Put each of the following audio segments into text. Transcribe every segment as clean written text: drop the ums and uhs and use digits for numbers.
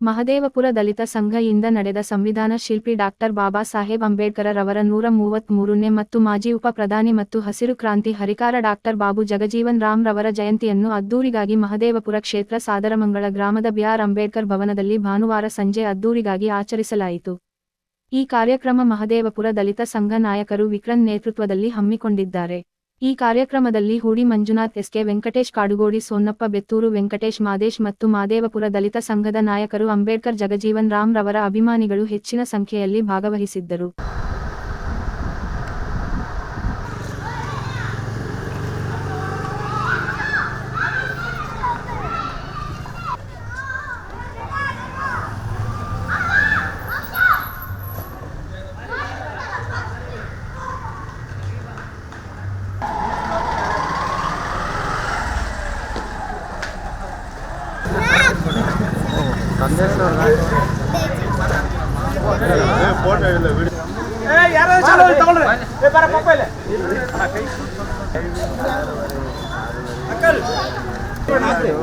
ಮಹದೇವಪುರ ದಲಿತ ಸಂಘ ಇಂದ ನಡೆದ ಸಂವಿಧಾನ ಶಿಲ್ಪಿ ಡಾಕ್ಟರ್ ಬಾಬಾ ಸಾಹೇಬ್ ಅಂಬೇಡ್ಕರ್ ರವರ 133ನೇ ಮತ್ತು ಮಾಜಿ ಉಪ ಪ್ರಧಾನಿ ಮತ್ತು ಹಸಿರು ಕ್ರಾಂತಿ ಹರಿಕಾರ ಡಾಕ್ಟರ್ ಬಾಬು ಜಗಜೀವನ್ ರಾಮ್ ರವರ ಜಯಂತಿಯನ್ನು ಅದ್ದೂರಿಗಾಗಿ ಮಹದೇವಪುರ ಕ್ಷೇತ್ರ ಸಾದರಮಂಗಳ ಗ್ರಾಮದ ಬಿ.ಆರ್. ಅಂಬೇಡ್ಕರ್ ಭವನದಲ್ಲಿ ಭಾನುವಾರ ಸಂಜೆ ಅದ್ದೂರಿಗಾಗಿ ಆಚರಿಸಲಾಯಿತು. ಈ ಕಾರ್ಯಕ್ರಮ ಮಹದೇವಪುರ ದಲಿತ ಸಂಘ ನಾಯಕರು ವಿಕ್ರನ್ ನೇತೃತ್ವದಲ್ಲಿ ಹಮ್ಮಿಕೊಂಡಿದ್ದಾರೆ. ಈ ಕಾರ್ಯಕ್ರಮದಲ್ಲಿ ಹೂಡಿ ಮಂಜುನಾಥ್, ಎಸ್.ಕೆ. ವೆಂಕಟೇಶ್, ಕಾಡುಗೋಡಿ ಸೋನ್ನಪ್ಪ, ಬೆತ್ತೂರು ವೆಂಕಟೇಶ್, ಮಾದೇಶ್ ಮತ್ತು ಮಾದೇವಪುರ ದಲಿತ ಸಂಘದ ನಾಯಕರು, ಅಂಬೇಡ್ಕರ್ ಜಗಜೀವನ್ ರಾಮ್ ರವರ ಅಭಿಮಾನಿಗಳು ಹೆಚ್ಚಿನ ಸಂಖ್ಯೆಯಲ್ಲಿ ಭಾಗವಹಿಸಿದ್ದರು.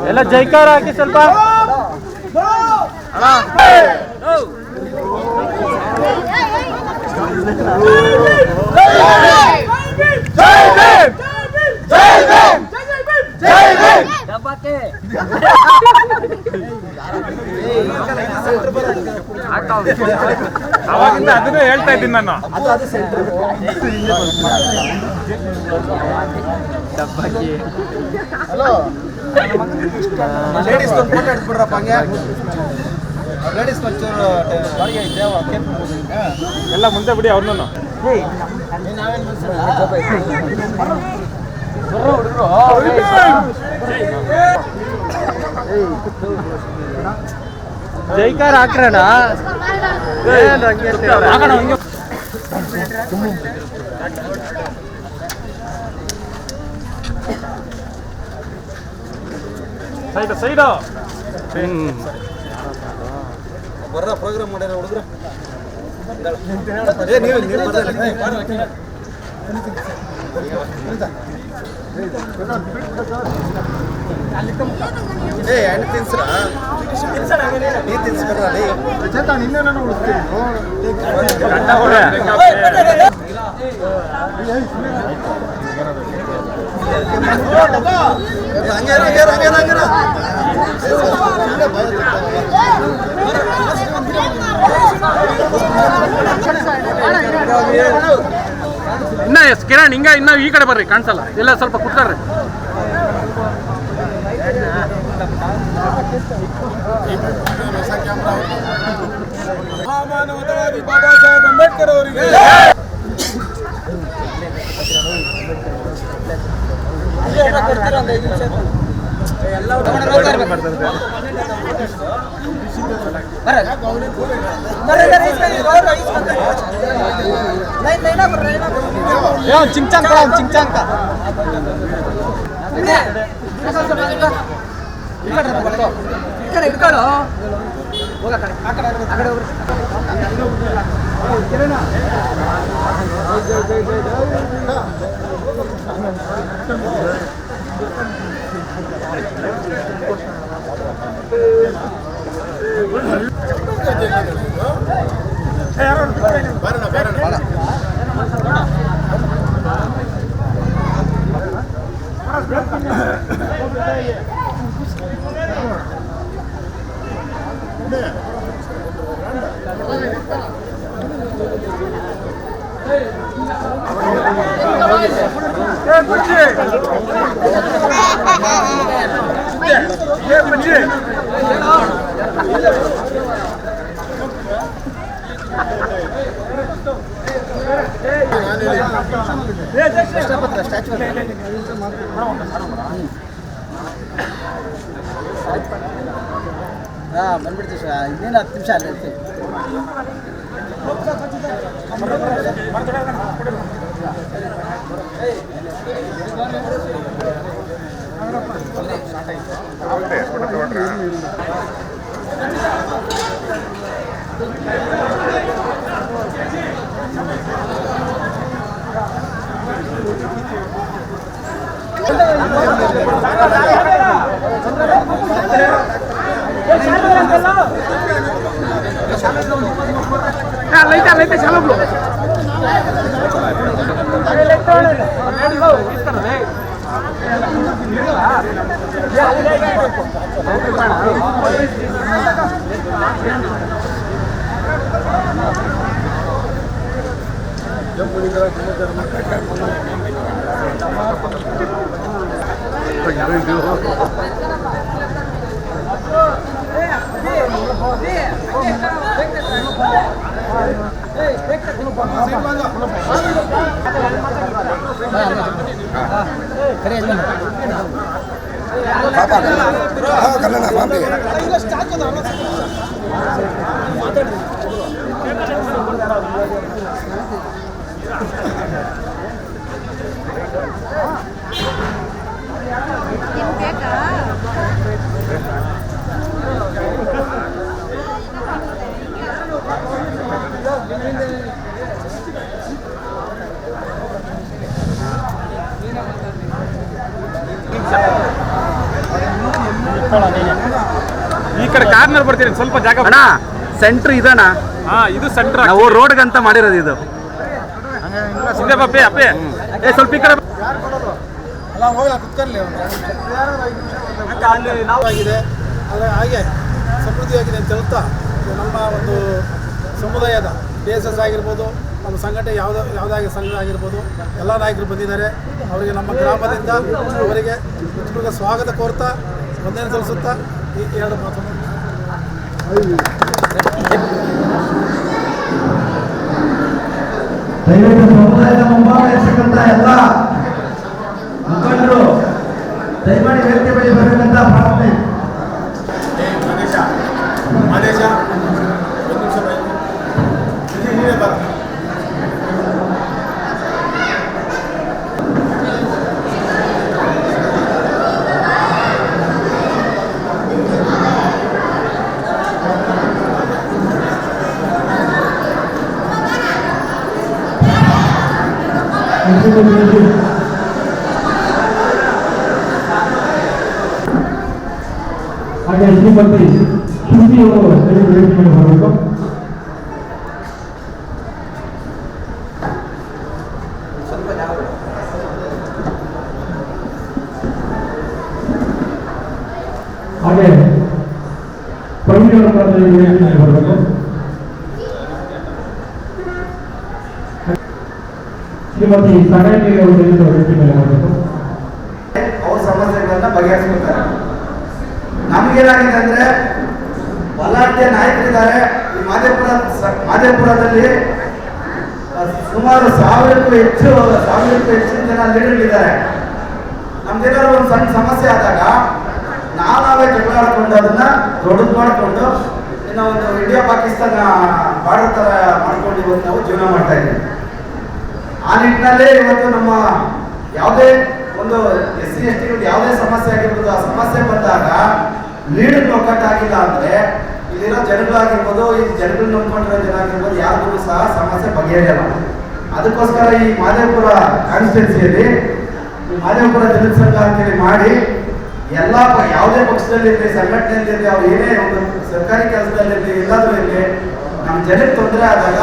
ಎಲ್ಲ ಜೈಕಾರ ಹಾಕಿ ಸ್ವಲ್ಪ ಅವಾಗಿಂದ ಅದನ್ನೇ ಹೇಳ್ತಾ ಇದ್ದೀನಿ ನಾನು. ಎಲ್ಲ ಮುಂದೆ ಬಿಡಿ ಅವ್ರನ್ನ. ಜೈಕಾರ ಹಾಕ್ರಣ ಸೈಡ್ ಸೈಡ್ ಬರ್ರ ಪ್ರೋಗ್ರಾಮ್ ಮಾಡ್ಯಾರ ಹುಡುಗ್ರ. ಎಣ್ಣೆ ತಿನ್ಸ್ರ ನೀ ತಿನ್ಸ್ಬರ್ರ ನಿನ್ನೆ ನಾನು ಉಳಿಸ್ತೀನಿ. ಇನ್ನ ಕಿರಣ್ ಹಿಂಗ ಇನ್ನ ಈ ಕಡೆ ಬರ್ರಿ, ಕಾಣಿಸಲ್ಲ. ಇಲ್ಲ ಸ್ವಲ್ಪ ಕೂತಾರ್ರಿ. ಮಹಾಮಾನವತಾವಾದಿ ಬಾಬಾ ಸಾಹೇಬ್ ಅಂಬೇಡ್ಕರ್ ಅವರಿಗೆ ಚಿಂಚಾಂಕ ಚಿಂಚಾಂಕ ಇಟ್ಕೊಳ್ಳೋ ಹೋಗ ಆ ಕಡೆ ಹೋಗ್ರಿ. ಬಂದ್ಬಿಡ್ತೀವಿ ಸರ್. ಇನ್ನೇನು 10 ನಿಮಿಷ ಅಲ್ಲಿ ಇರ್ತೀವಿ. Hello. ಈ ಕಡೆ ಕಾರ್ನರ್ ಬರ್ತೀರಿ ಸ್ವಲ್ಪ ಜಾಗ ಅಣ್ಣ ಸೆಂಟ್ರ್ ಇದಣ್ಣ. ಹಾ ಇದು ಸೆಂಟರ್ ನಾವು ರೋಡ್ಗಂತ ಮಾಡಿರೋದು ಇದು. ಹಿಂದೆ ಬಪ್ಪೆ ಅಪ್ಪೆ ಸ್ವಲ್ಪ ಈ ಕಡೆ ಅಲ್ಲ ಹೋಗಲ್ಲ ಕುತ್ಕೊಳ್ಳಿ ಅಲ್ಲಿ ನಾವು ಆಗಿದೆ ಆದರೆ ಹಾಗೆ ಸಮೃದ್ಧಿಯಾಗಿದೆ ಅಂತ ಹೇಳ್ತಾ ನಮ್ಮ ಒಂದು ಸಮುದಾಯದ DSS ಆಗಿರ್ಬೋದು, ನಮ್ಮ ಸಂಘಟನೆ ಯಾವುದಾಗಿ ಸಂಘ ಆಗಿರ್ಬೋದು, ಎಲ್ಲ ನಾಯಕರು ಬಂದಿದ್ದಾರೆ. ಅವರಿಗೆ ನಮ್ಮ ಗ್ರಾಮದಿಂದ ಅವರಿಗೆ ಉತ್ಪೂರ್ವ ಸ್ವಾಗತ ಕೋರ್ತಾ ವಂದನೆ ಸಲ್ಲಿಸುತ್ತಾ ಈ ಎರಡು ಮಾತನ್ನು ದಯವಿಟ್ಟು ಸಮುದಾಯದ ಮುಂಭಾಗ ಇರ್ತಕ್ಕಂಥ ಎಲ್ಲ ಮುಖಂಡರು ದಯಮಾಡಿ ವೇದಿಕೆ ಬಳಿ ಬರಬೇಕಂತ ಪ್ರಾರ್ಥನೆ. ಆದೇಶ ಹಾಗೆ ಶ್ರೀಮತಿ ಶ್ರುತಿಯವರು ವೇದಿಕೆ ಬರಬೇಕು. ಹಾಗೆ ಪ್ರವೀಣ್ ವೇದಿಕೆ ಬರಬೇಕು. ಶ್ರೀಮತಿ ಸಗಾಯಿ ಅವರು ವೇದಿಕೆ ಮೇಲೆ ಬರಬೇಕು. ಅವ್ರ ಸಮಸ್ಯೆಗಳನ್ನ ಬಗೆಹರಿಸ್ಕೊಳ್ತಾರೆ. ನಮಗೇನಾಗಿದೆ ಅಂದ್ರೆ ಬಲಾಢ್ಯ ನಾಯಕರಿದ್ದಾರೆ. ಈ ಮಾದೇಪುರದಲ್ಲಿ ಸುಮಾರು ಸಾವಿರಕ್ಕೂ ಹೆಚ್ಚಿನ ಜನ ಲೀಡರ್ಗಳಿದ್ದಾರೆ. ನಮ್ದೇನಾದ್ರು ಒಂದು ಸಣ್ಣ ಸಮಸ್ಯೆ ಆದಾಗ ನಾವೇ ಜಗಳ ಆಡ್ಕೊಂಡು ಅದನ್ನ ದೊಡ್ಡದು ಮಾಡಿಕೊಂಡು ಇನ್ನು ಒಂದು ಇಂಡಿಯಾ ಪಾಕಿಸ್ತಾನ ಬಾರ್ಡರ್ ತರ ಮಾಡ್ಕೊಂಡು ಇವತ್ತು ನಾವು ಜೀವನ ಮಾಡ್ತಾ ಇದ್ದೀವಿ. ಆ ನಿಟ್ಟಿನಲ್ಲಿ ಇವತ್ತು ನಮ್ಮ ಯಾವುದೇ ಒಂದು SC ST ಯಾವುದೇ ಸಮಸ್ಯೆ ಆಗಿರ್ಬೋದು, ಆ ಸಮಸ್ಯೆ ಬಂದಾಗ ಲೀಡರ್ ಒಕ್ಕಟ್ಟಾಗಿಲ್ಲ ಅಂದ್ರೆ ಇಲ್ಲಿರೋ ಜನಗಳಾಗಿರ್ಬೋದು, ಈ ಜನಗಳು ನಂಬ್ಕೊಂಡಿರೋ ಜನ ಆಗಿರ್ಬೋದು, ಯಾರಿಗೂ ಸಹ ಸಮಸ್ಯೆ ಬಗೆಹರಿಯಲ್ಲ. ಅದಕ್ಕೋಸ್ಕರ ಈ ಮಾದೇವಪುರ ಕಾನ್ಸ್ಟಿಟ್ಯೂನ್ಸಿಯಲ್ಲಿ ಮಾದೇವಪುರ ಜನಸಂಘ ಅಂತೇಳಿ ಮಾಡಿ ಎಲ್ಲ ಯಾವುದೇ ಪಕ್ಷದಲ್ಲಿರಲಿ, ಸಂಘಟನೆಯಲ್ಲಿರಲಿ, ಅವ್ರು ಏನೇ ಒಂದು ಸರ್ಕಾರಿ ಕೆಲಸದಲ್ಲಿರಲಿ, ಎಲ್ಲಾದ್ರೂ ಇರಲಿ, ನಮ್ಮ ಜನಕ್ಕೆ ತೊಂದರೆ ಆದಾಗ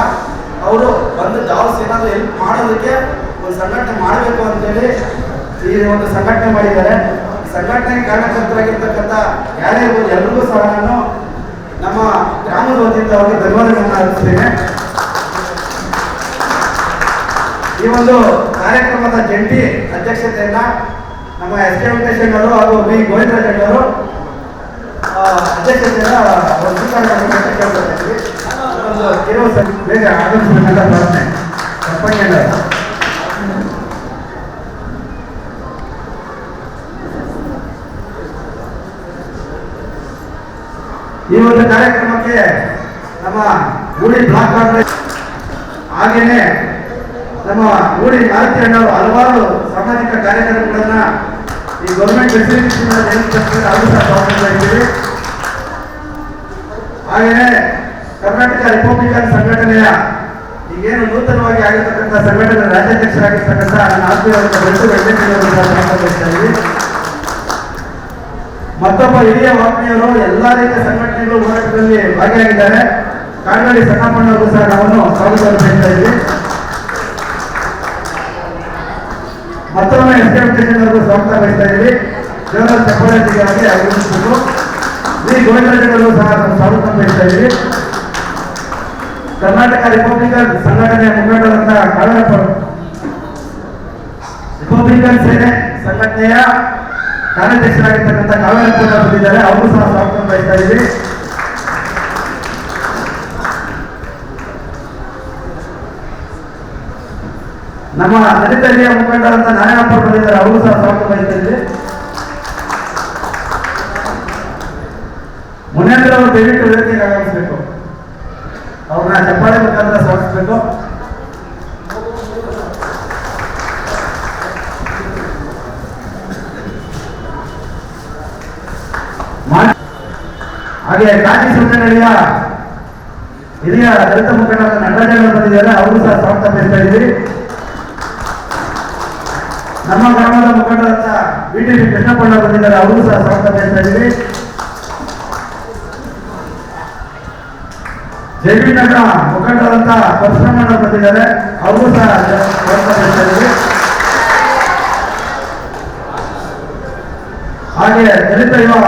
ಅವರು ಬಂದು ಧಾವಿಸಿ ಏನಾದರೂ ಹೆಲ್ಪ್ ಮಾಡೋದಕ್ಕೆ ಒಂದು ಸಂಘಟನೆ ಮಾಡಬೇಕು ಅಂತೇಳಿ ಈ ಒಂದು ಸಂಘಟನೆ ಮಾಡಿದ್ದಾರೆ. ಸಂಘಟನೆಗೆ ಕಾರಣಕರ್ತರಾಗಿರ್ತಕ್ಕಂಥ ಯಾರೇ ಇರ್ಬೋದು ಎಲ್ಲರಿಗೂ ಸಹ ನಾನು ನಮ್ಮ ಗ್ರಾಮದ ವತಿಯಿಂದ ಅವರಿಗೆ ಧನ್ಯವಾದಗಳನ್ನು ಅರ್ಪಿಸ್ತೇನೆ. ಈ ಒಂದು ಕಾರ್ಯಕ್ರಮದ ಜಂಟಿ ಅಧ್ಯಕ್ಷತೆಯನ್ನ ನಮ್ಮ SK ವೆಂಕಟೇಶ್ ಅವರು ಹಾಗೂ V ಗೋವಿಂದರಾಜ್ ಅವರು ಅಧ್ಯಕ್ಷತೆಯನ್ನ ಬೇಗ ಆಗಮಿಸಬೇಕಂತ ಪ್ರಾರ್ಥನೆ. ಈ ಒಂದು ಕಾರ್ಯಕ್ರಮಕ್ಕೆ ನಮ್ಮ ಗೂಡಿ ಬ್ಲಾಕ್ ಕಾಂಗ್ರೆಸ್ ಹಾಗೇನೆ ನಮ್ಮ ಗೂಡಿ ಮಾರುತಿ ಅಣ್ಣವರು ಹಲವಾರು ಸಾಮಾಜಿಕ ಕಾರ್ಯಕ್ರಮಗಳನ್ನ ಈ ಗೌರ್ಮೆಂಟ್ ಫೆಸಿಲಿಟೀಸ್ ಇದ್ದೀವಿ. ಹಾಗೇನೆ ಕರ್ನಾಟಕ ರಿಪಬ್ಲಿಕನ್ ಸಂಘಟನೆಯ ಈಗೇನು ನೂತನವಾಗಿ ಆಗಿರ್ತಕ್ಕಂಥ ಸಂಘಟನೆ ರಾಜ್ಯಾಧ್ಯಕ್ಷರಾಗಿರ್ತಕ್ಕಂಥ ನನ್ನ ಆತ್ಮೀಯರಾಗಿ ಮತ್ತೊಬ್ಬ ಹಿರಿಯ ವಾಗ್ಮಿಯವರು ಎಲ್ಲ ರೀತಿಯ ಸಂಘಟನೆಗಳು ಹೋರಾಟದಲ್ಲಿ ಭಾಗಿಯಾಗಿದ್ದಾರೆ. ಕಾಡ್ಗಡಿ ಸಣ್ಣಪ್ಪನವ್ರಿಗೂ ಸಹ ನಾವು ಸ್ವಾಗತ ಬಯಸ್ತಾ ಇದ್ವಿ. ಮತ್ತೊಮ್ಮೆ ಎಸ್ಟೇಟ್ ಸ್ಟೇಷನ್ ಅವ್ರಿಗೂ ಸ್ವಾಗತ ಬಯಸ್ತಾ ಇದ್ವಿ. ದೇವರ ಚಪ್ಪಾಳೆಗೆ ಆಗಮಿಸಬೇಕು. ಶ್ರೀ ಗೋವಿಂದರಾಜರು ಸಹ ನಾವು ಸ್ವಾಗತ ಬಯಸ್ತಾ ಇದ್ವಿ. ಕರ್ನಾಟಕ ರಿಪಬ್ಲಿಕನ್ ಸಂಘಟನೆಯ ಮುಖಂಡರಂತ ಕಾಳಪ್ಪ ರಿಪಬ್ಲಿಕನ್ ಸೇನೆ ಸಂಘಟನೆಯ ಕಾರ್ಯಾಧ್ಯಕ್ಷರಾಗಿರ್ತಕ್ಕಂಥ ಕಾವೇರಪ್ಪ ಬಂದಿದ್ದಾರೆ. ಅವರು ಸಹ ಸ್ವಾಗತ ಬಯಸ್ತಾ ಇದ್ವಿ. ನಮ್ಮ ದಲಿತ ಹಿರಿಯ ಮುಖಂಡರಂತ ನಾರಾಯಣಪ್ಪ ಬಂದಿದ್ದಾರೆ. ಅವರು ಸಹ ಸ್ವಾಗತ ಬಯಸ್ತಾ ಇದ್ವಿ. ಮುನೇಂದ್ರ ಅವರು ದಯವಿಟ್ಟು ವೇದಿಕೆಗೆ ಆಗಮಿಸಬೇಕು. ಅವ್ರನ್ನ ಚಪ್ಪಾಳೆ ಮುಖಾಂತರ ಸ್ವಾಗತಿಸಬೇಕು. ಹಾಗೆ ಕಾಜಿ ಸಂಘಟನೆಯ ಹಿರಿಯ ದಲಿತ ಮುಖಂಡರಾದ ನಟರಾಜರು ಬಂದಿದ್ದಾರೆ. ಅವರು ಸಹ ಸ್ವಾಗತ ಬಯಸ್ತಾ ಇದ್ದೀವಿ. ನಮ್ಮ ಗ್ರಾಮದ ಮುಖಂಡರಾದ ಬಿಟಿಪಿ ಕೃಷ್ಣಪ್ಪಣ್ಣ ಬಂದಿದ್ದಾರೆ. ಅವರು ಸಹ ಸ್ವಾಗತ ಬಯಸ್ತಾ ಇದ್ದೀವಿ. ಜೆಪಿ ನಗರ ಮುಖಂಡರಂತ ಪರಶುರಾಮಣ್ಣ ಬಂದಿದ್ದಾರೆ. ಅವರು ಸಹ ಸ್ವಾಗತ ಬಯಸ್ತಾ ಇದ್ದೀವಿ. ಹಾಗೆ ದಲಿತ ಯುವ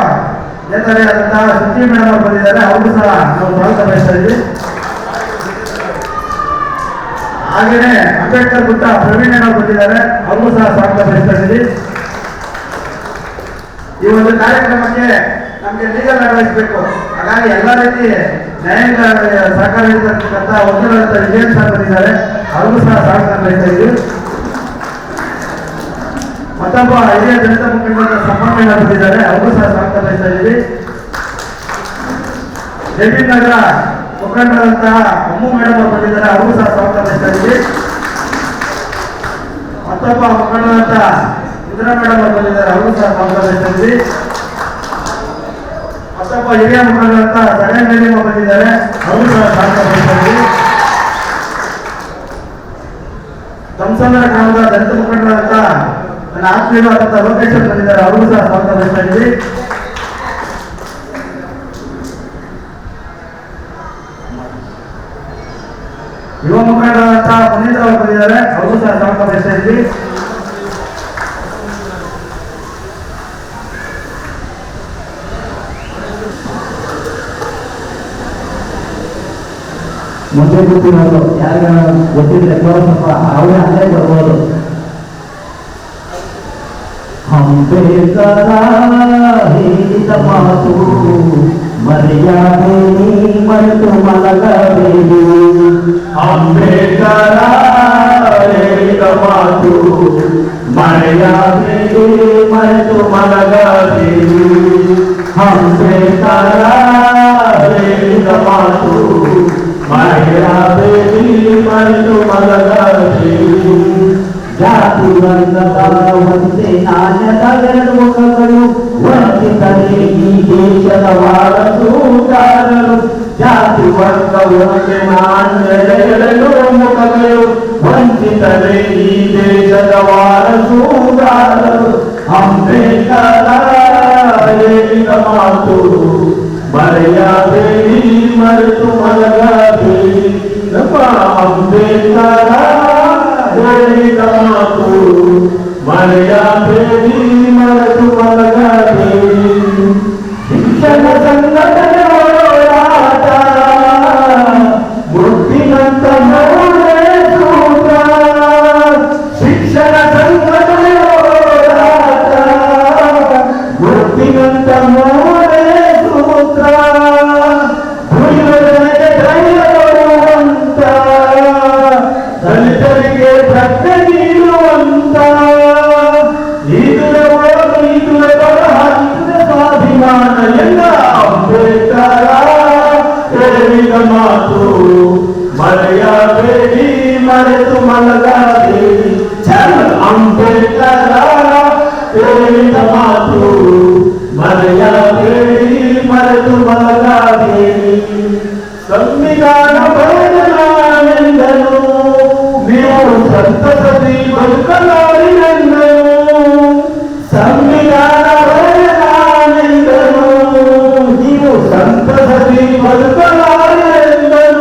ನೇತಾರಿಯಾದಂತಹ ಸುದ್ದಿ ಮೇಡಮ್ ಅವರು ಬಂದಿದ್ದಾರೆ. ಅವರು ಸಹ ನಾವು ಸ್ವಾಗತ ಬಯಸ್ತಾ ಇದ್ದೀವಿ. ಹಾಗೆಯೇ ಅಂಬೇಡ್ಕರ್ ಗುಟ್ಟ ಪ್ರವೀಣ್ ಅವರು ಬಂದಿದ್ದಾರೆ. ಅವರು ಸಹ ಸ್ವಾಗತ ಬಯಸ್ತಾ ಇದ್ದೀವಿ. ಈ ಒಂದು ಕಾರ್ಯಕ್ರಮಕ್ಕೆ ನಮಗೆ ಲೀಗಲ್ ಅಡ್ವೈಸ್ ಬೇಕು. ಹಾಗಾಗಿ ಎಲ್ಲ ರೀತಿ ನ್ಯಾಯಾಂಗ ಸಹಕಾರ ನೀಡತಕ್ಕಂಥ ವಕೀಲರಂತ ವಿಜಯನ್ ಸರ್ ಬಂದಿದ್ದಾರೆ. ಅವರು ಸಹ ಸ್ವಾಗತ ಬಯಸ್ತಾ ಇದ್ದೀವಿ. ಮತ್ತೊಬ್ಬ ಹಿರಿಯ ದಲಿತ ಮುಖಂಡರಾದ ಸಂಪನ್ಮೇಳ ಬಂದಿದ್ದಾರೆ. ಅವರು ಸಹ ಸ್ವಾಗತ ಬಯಸ್ತಾ ಇದ್ದೀವಿ. ಜೆಪಿ ನಗರ ಮುಖಂಡರಂತಹ ಅಮ್ಮು ಮೇಡಮ್ ಅವರು ಬಂದಿದ್ದಾರೆ. ಅವರು ಸಹ ಸ್ವಾಗತ ಬಯಸ್ತಾ ಇದ್ದೀವಿ. ಮತ್ತೊಬ್ಬ ಮುಖಂಡರಂತ ಇಂದಿರಾ ಮೇಡಮ್ ಅವರು ಬಂದಿದ್ದಾರೆ. ಅವರು ಸಹ ಸ್ವಾಗತ ಬಯಸ್ತಾ ಇದ್ದೀವಿ. ಮತ್ತೊಬ್ಬ ಹಿರಿಯ ಮುಖಂಡರಂತ ಸಗಣಿ ಮೇಲಿಂಗ ಬಂದಿದ್ದಾರೆ. ಅವರು ಸಹ ಸ್ವಾಗತ ಬಯಸ್ತಾ ಇದ್ದೀವಿ. ತಮಸಂದ್ರ ಗ್ರಾಮದ ದಲಿತ ಮುಖಂಡರಂತ ನನ್ನ ಆತ್ಮೀಯರಾದಂಥ ಲೋಕೇಶ್ವರ್ ಬಂದಿದ್ದಾರೆ. ಅವರು ಸಹ ಸ್ವಾಗತ ಬಯಸ್ತಾ ಇದ್ದೀವಿ. ಯುವ ಮುಖಂಡರಾದಂಥ ಮುನೀಂದ್ರ ಅವರು ಬಂದಿದ್ದಾರೆ. ಅವರು ಸಹ ಸ್ವಾಗತ ಬಯಸ್ತಾ ಇದ್ದೀವಿ. ಮುಂದೆ ಕೂತಿರೋದು ಯಾರಿಗಾರ ಗೊತ್ತಿದ್ರೆ ಸ್ವಲ್ಪ ಅವರೇ ಅಲ್ಲೇ ಬರ್ಬೋದು. ಅಂಬೇಡ್ಕರ ಹೇಳಿದ ಮಾತು ಮರ್ಯಾದೆ ಮರೆತು ಮಲಗಬೇಡಿ. ಅಂಬೇಡ್ಕರ ಹೇಳಿದ ಮಾತು ಮರ್ಯಾದೆ ಮರೆತು ಮಲಗಬೇಡಿ. ಅಂಬೇಡ್ಕರ ಹೇಳಿದ ಮಾತು ಮರ್ಯಾದೆ ಮರೆತು ಮಲಗಬೇಡಿ. ಜಾತಿ ವರ್ಗದ ಒಂದೇ ನಾಣ್ಯದ ಎರಡು ಮುಖಗಳು, ವಂಚಿತರೇ ಈ ದೇಶದ ವಾರಸುದಾರರು. ಜಾತಿ ವರ್ಗ ಒಂದೇ ನಾಣ್ಯದ ಎರಡು ಮುಖಗಳು, ವಂಚಿತರೇ ಈ ದೇಶದ ವಾರಸುದಾರರು. ಅಂಬೇಡ್ಕರ ಹೇಳಿದ ಮಾತು ಮರೆಯಬೇಡಿ ಮರೆತು ಮಲಗಬೇಡಿ. ನಮ್ಮ ಅಂಬೇಡ್ಕರ ಹೇಳಿದ ಮಾತು ಮರೆಯಬೇಡಿ ಮರೆತು ಮಲಗಬೇಡಿ. ಶಿಕ್ಷಣ ಸಂಘಟನೆ ಹೋರಾಟ ಮುಟ್ಟಿನಂತ ಮೌಲ್ಯ ಸೂತ್ರ. ಶಿಕ್ಷಣ ಸಂಘಟನೆ ಹೋರಾಟ ಮುಟ್ಟಿನಂತ ಮೌಲ್ಯ ಸೂತ್ರ. ದಲಿತರಿಗೆ ಪ್ರಜ್ಞೆ ನೀಡುವಂತ ಸ್ವಾಭಿಮಾನ ಎಲ್ಲ ಅಂಬೇಡ್ಕರ ಹೇಳಿದ ಮಾತು ಮರೆಯಬೇಡಿ ಮರೆತು ಮಲಗಬೇಡಿ. ಅಂಬೇಡ್ಕರ ಹೇಳಿದ ಮಾತು ಮರೆಯಬೇಡಿ ಮರೆತು ಮಲಗಬೇಡಿ. ಸಂವಿಧಾನ ಬರೆದನಾನೆಂದನು ನೀವು ಸಂತಸದಿ ಬದುಕಲಾರಿನೆಂದನು. ಸಂವಿಧಾನ ಬರೆದನಾನೆಂದನು ನೀವು ಸಂತಸದಿ ಬದುಕಲಾರಿನೆಂದನು.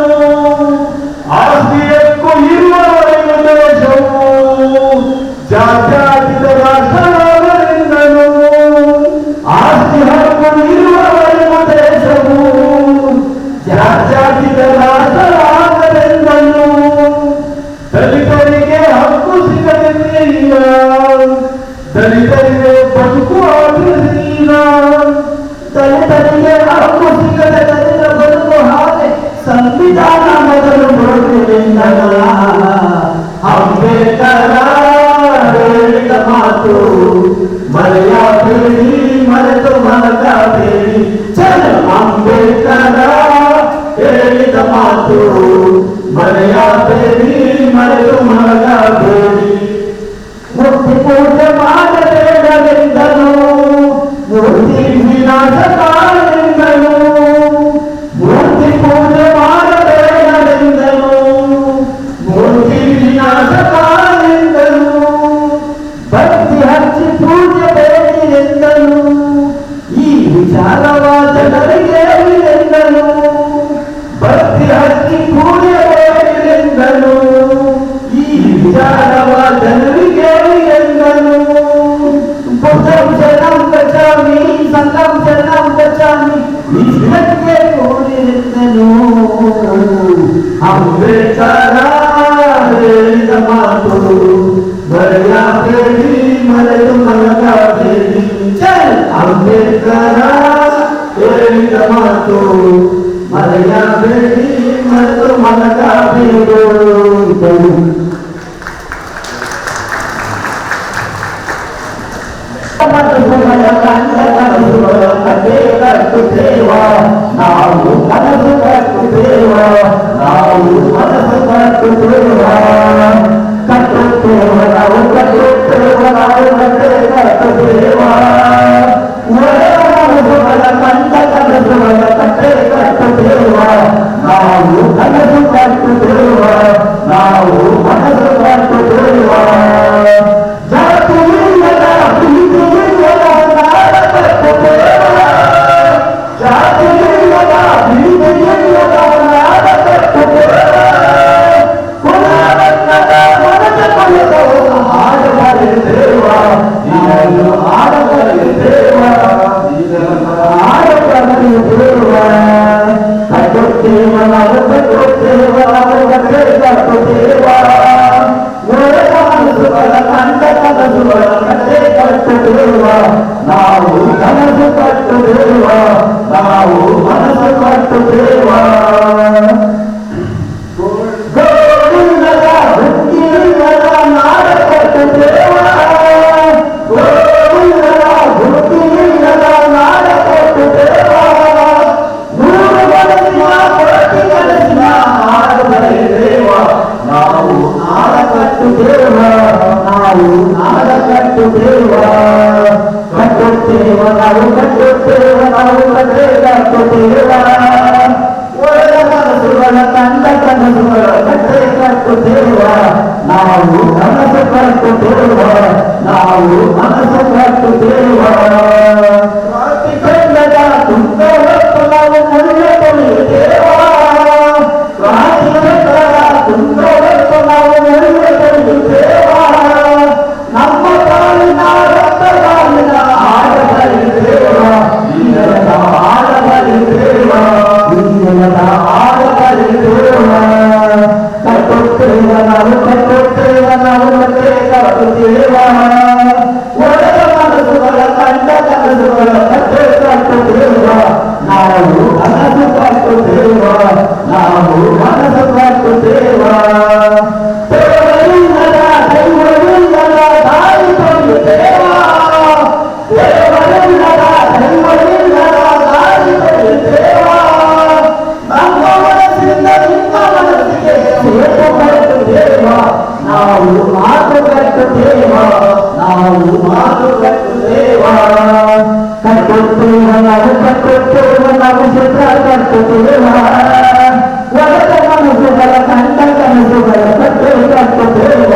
ಬೆಳೆದರೆ ಬದುಕು ಶ್ರೀರಾಮ್ ದಲಿತರಿಗೆ ಹಕ್ಕು ಸಿಗದ ದಲಿತ ಬದುಕು ಹಾಗೆ ಸಂವಿಧಾನ ಮೊದಲು ನೋಡಿದ ಅಂಬೇಡ್ಕರ ಹೇಳಿದ ಮಾತು ಮರೆಯಬೇಡಿ ಮರೆತು ಮಲಗಬೇಡಿ ಚಲ ಅಂಬೇಡ್ಕರ ಹೇಳಿದ ಮಾತು ಮರೆಯಬೇಡಿ ಮರೆತು ಮಲಗಬೇಡಿ ಮೂರ್ತಿ ಪೂಜೆ ಮಾಡಬೇಡವೆಂದನು ಮೂರ್ತಿ ವಿನಾಶಕಾರನೆಂದನು ಮೂರ್ತಿ ಪೂಜೆ ಮಾಡಬೇಡವೆಂದನು ಮೂರ್ತಿ ವಿನಾಶಕಾರನೆಂದನು ಭಕ್ತಿ ಹಚ್ಚಿ ಪೂಜೆ ಬೇಡಿರೆಂದನು ಈ ವಿಚಾರವ ಜನರಿಗೆ ಎಂದನು ಭಕ್ತಿ ಹಚ್ಚಿ ಪೂಜೆ ಬೇಡಿರೆಂದನು ಈ ವಿಚಾರವ ಜನರಿಗೆ ಎಂದನು ಬುದ್ಧಂ ಶರಣಂ ಗಚ್ಚಾಮಿ ಸಂಘಂ ಶರಣಂ ಗಚ್ಚಾಮಿ ವಿಶ್ವಕ್ಕೆ ಕೋರಿರೆಂದನು ಅಂಬೇಡ್ಕರ ಹೇಳಿದ ಮಾತು ಮರೆಯಬೇಡಿ ಮರೆತು ಮಲಗಬೇಡಿ ಚಲ್ ಅಂಬೇಡ್ಕರ ಹೇಳಿದ ಮಾತು ಮರೆಯಬೇಡಿ ಮರೆತು ಮಲಗಬೇಡಿ ನಾವು ಮನಸ್ಸು ಕಟ್ಟುತ್ತೇವ ನಾವು ಮನಸ್ಸು ಕಟ್ಟುತ್ತೇವ ಕಟ್ಟುತ್ತೇವ ನಾವು ಕಟ್ಟುತ್ತೇವ ನಾವು ಕಟ್ಟುತ್ತೇವ ಮನಸ್ಸುಗಳ ಕಂಡ ಕನಸುಗಳ ಕಟ್ಟೆ ಕಟ್ಟುತ್ತೇವ ನಾವು ಕನಸು ಕಟ್ಟುತ್ತೇವ ನಾವು ಮನಸ್ಸು ಕಟ್ಟುತ್ತೇವ ಜಾತಿಯಿಲ್ಲದ ಪ್ರೀತಿಯಿಲ್ಲದ ನಾಡ ಕಟ್ಟುತ್ತೇವ ಜಾತಿಯಿಲ್ಲದ ಪ್ರೀತಿಯಿಲ್ಲದ ನಾಡ ಕಟ್ಟುತ್ತೇವ ಕುಲಬಣ್ಣದ ಮನದ ಕೊಲೆದವು ಹಾಡಬಲಿದ್ದೇವ ಇದನ್ನು ಹಾಡಬಲಿದ್ದೇವ ಇದನ್ನು ಹಾಡಬಲಿದ್ದೇವ ಕಟ್ಟುತ್ತೇವ ನಾವು ಕಟ್ಟುತ್ತೇವ ನಾವು ಕಟ್ಟೆ ಕಟ್ಟುತ್ತೇವ ಮನಸ್ಸುಗಳ ಕಂಡ ಕನಸುಗಳ ಕಟ್ಟೆ ಕಟ್ಟುತ್ತೇವ ನಾವು ಕನಸು ಕಟ್ಟುತ್ತೇವ ನಾವು ಮನಸ್ಸು ಕಟ್ಟುತ್ತೇವ ಗೋವಿಂದದ ಭಕ್ತಿಯಿಲ್ಲದ ನಾಡ ಕಟ್ಟುತ್ತೇವ ಗೋವಿಂದದ ಭಕ್ತಿಯಿಲ್ಲದ ನಾಡ ಕಟ್ಟುತ್ತೇವ ನೂರು ಬಲಸಿನ ಕೋಟಿ ಕನಸಿನ ಹಾಡು ಬರೆದೇವ ನಾವು ನಾಡ ಕಟ್ಟುತ್ತೇವ ನಾವು ನಾಡ ಕಟ್ಟುತ್ತೇವ ಕಟ್ಟುತ್ತೇವ ನಾವು ಕಟ್ಟುತ್ತೇವ ನಾವು ಕಟ್ಟೆ ಕಟ್ಟುತ್ತೇವ ಒಳ್ಳೆಯ ಮನಸ್ಸುಗಳ ಕಂಡ ಕನಸುಗಳ ಕಟ್ಟೆ ಕಟ್ಟುತ್ತೇವ ನಾವು ಕನಸು ಕಟ್ಟುತ್ತೇವ ನಾವು ಮನಸ್ಸು ಕಟ್ಟುತ್ತೇವ ಕ್ರಾಂತಿ ಕಂಡದ ತುಂಬ ಹೊತ್ತು ನಾವು ಮುಳ್ಳೆ ತೊಳೆಯುತ್ತೇವ ಕ್ರಾಂತಿ ಕಂಡದ ತುಂಬ ಹೊತ್ತು ನಾವು ಮುಳ್ಳೆ ತೊಳೆಯುತ್ತೇವ ನಮ್ಮ ಕಾಲಿನ ರಕ್ತಗಾಲಿನ ಆಡಬಲಿದ್ದೇವ ಇಂದಿನ ಆಡಬಲಿದ್ದೇವ ಇಂದಿನ ಆಡಬಲಿದ್ದೇವ ಕಟ್ಟುತ್ತೇವ ನಾವು ಕಟ್ಟುತ್ತೇವ ನಾವು ಕಟ್ಟೆ ಕಟ್ಟುತ್ತೇವ ಒಡೆದ ಮನಸ್ಸುಗಳ ಕಂಡ ಕನಸುಗಳ ಕಟ್ಟೆ ಕಟ್ಟುತ್ತೇವ ನಾವು ಕನಸು ಕಟ್ಟುತ್ತೇವ ನಾವು ಮನಸ್ಸು ಕಟ್ಟುತ್ತೇವ ದೇವರಿಲ್ಲದ ದೈವವಿಲ್ಲದ ದಾರಿ ತೊರೆಯುತ್ತೇವ ದೇವರಿಲ್ಲದ ದೈವವಿಲ್ಲದ ದಾರಿ ತೊರೆಯುತ್ತೇವ ನಮ್ಮ ಮನಸ್ಸಿಂದ ನಿಮ್ಮ ಮನಸ್ಸಿಗೆ ಸೇತು ಕಟ್ಟುತ್ತೇವ ನಾವು ಮಾತು ಕಟ್ಟುತ್ತೇವ ನಾವು ಮಾತು ಕಟ್ಟುತ್ತೇವ ಕಟ್ಟುತ್ತೇವ ನಾವು ಕಟ್ಟುತ್ತೇವ ನಾವು ಚಿತ್ರ ಕಟ್ಟುತ್ತೇವ ಒಡೆದ ಮನಸ್ಸುಗಳ ಕಂಡ ಕನಸುಗಳ ಕಟ್ಟೆ ಕಟ್ಟುತ್ತೇವ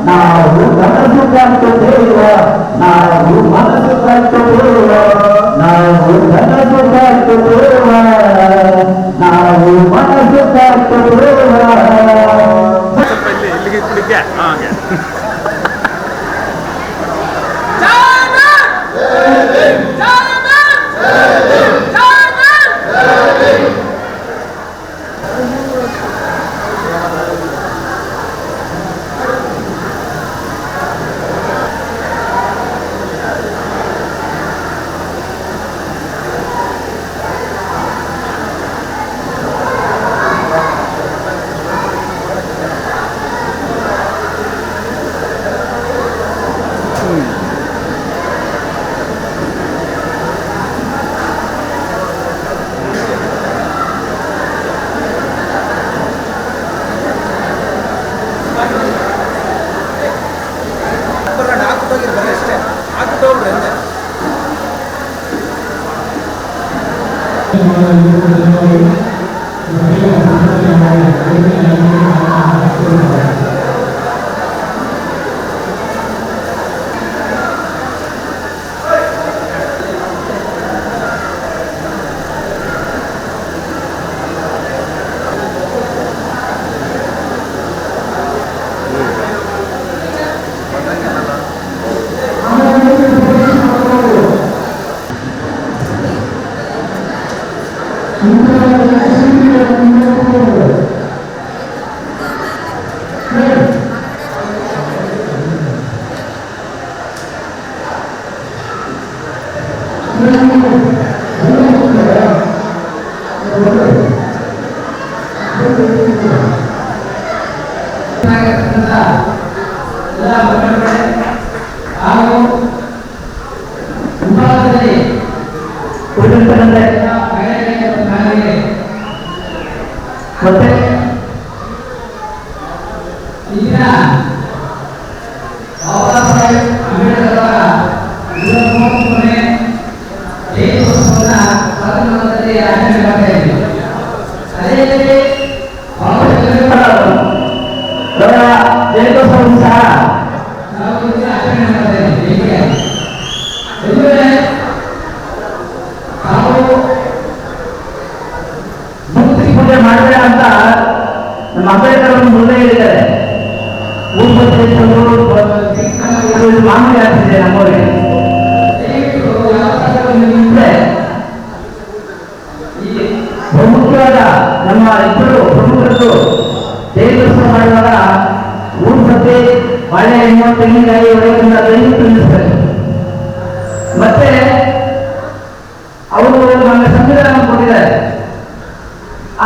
ನಾವು ಕನಸು ಕಟ್ಟುತ್ತೇವ ನಾವು ಮನಸ್ಸು ಕಟ್ಟುತ್ತೇವ ನಾವು ಕನಸು ಕಟ್ಟುತ್ತೇವ ನಾವು ಮನಸ್ಸು ಕಟ್ಟುತ್ತೇವ ಸ್ವಲ್ಪ ಇಲ್ಲಿಗೆ ಇಲ್ಲಿಗೆ ಹಾಗೆ ಮತ್ತೆ ಈಗ ಬಾಬಾ ಸಾಹೇಬ್ ಅಂಬೇಡ್ಕರ್ ಅವರ 133ನೇ ಜಯಂತ್ಯೋತ್ಸವವನ್ನು ಕಾರ್ಯಕ್ರಮದಲ್ಲಿ ಆಚರಣೆ ಮಾಡ್ತಾ ಇದ್ದೀವಿ. ಅದೇ ರೀತಿ ಬಾಬಾ ಸಾಹೇಬ್ ಅವರ ಜಯಂತ್ಯೋತ್ಸವವನ್ನು ಸಹ ನಾವು ಇಲ್ಲಿ ಆಚರಣೆ ಮಾಡ್ತಾ ಇದ್ದೀವಿ. ఎందుకంటే ತಾವು ಮೂರ್ತಿ ಪೂಜೆ ಮಾಡಬೇಡ ಅಂತ ನಮ್ಮ ಅಂಬೇಡ್ಕರ್ ಅವರು ಮುಂದೆ ಹೇಳಿದ್ದಾರೆ. ಮಾಮೂಲಿ ಆಗ್ತಿದೆ ನಮ್ಮವರಿಗೆ. ಪ್ರಮುಖವಾದ ನಮ್ಮ ಇಬ್ಬರು ಪ್ರಮುಖರು ಜಯಂತ್ಯೋತ್ಸವ ಮಾಡುವಾಗ ಊರು ಸತಿ ಬಾಳೆಹಣ್ಣು ತೆಂಗಿನಕಾಯಿ ಒಳಗಿಂದ ದಯವಿಟ್ಟು ನಿಲ್ಲಿಸ್ತಾರೆ. ಮತ್ತೆ ಅವರು ನಮಗೆ ಸಂವಿಧಾನ ಕೊಟ್ಟಿದ್ದಾರೆ.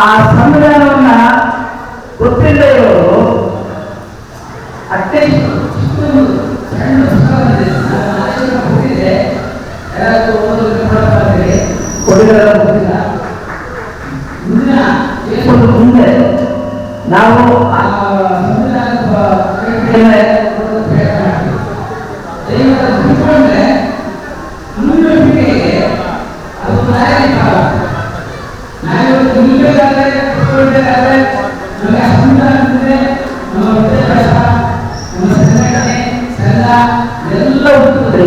ಆ ಸಂವಿಧಾನವನ್ನ ಗೊತ್ತಿಲ್ಲ ಇವರು ಅಟ್ಲೀಸ್ಟ್ ಮುಂದೆ ನಾವು ಎಲ್ಲ ಹುಟ್ಟುತ್ತದೆ.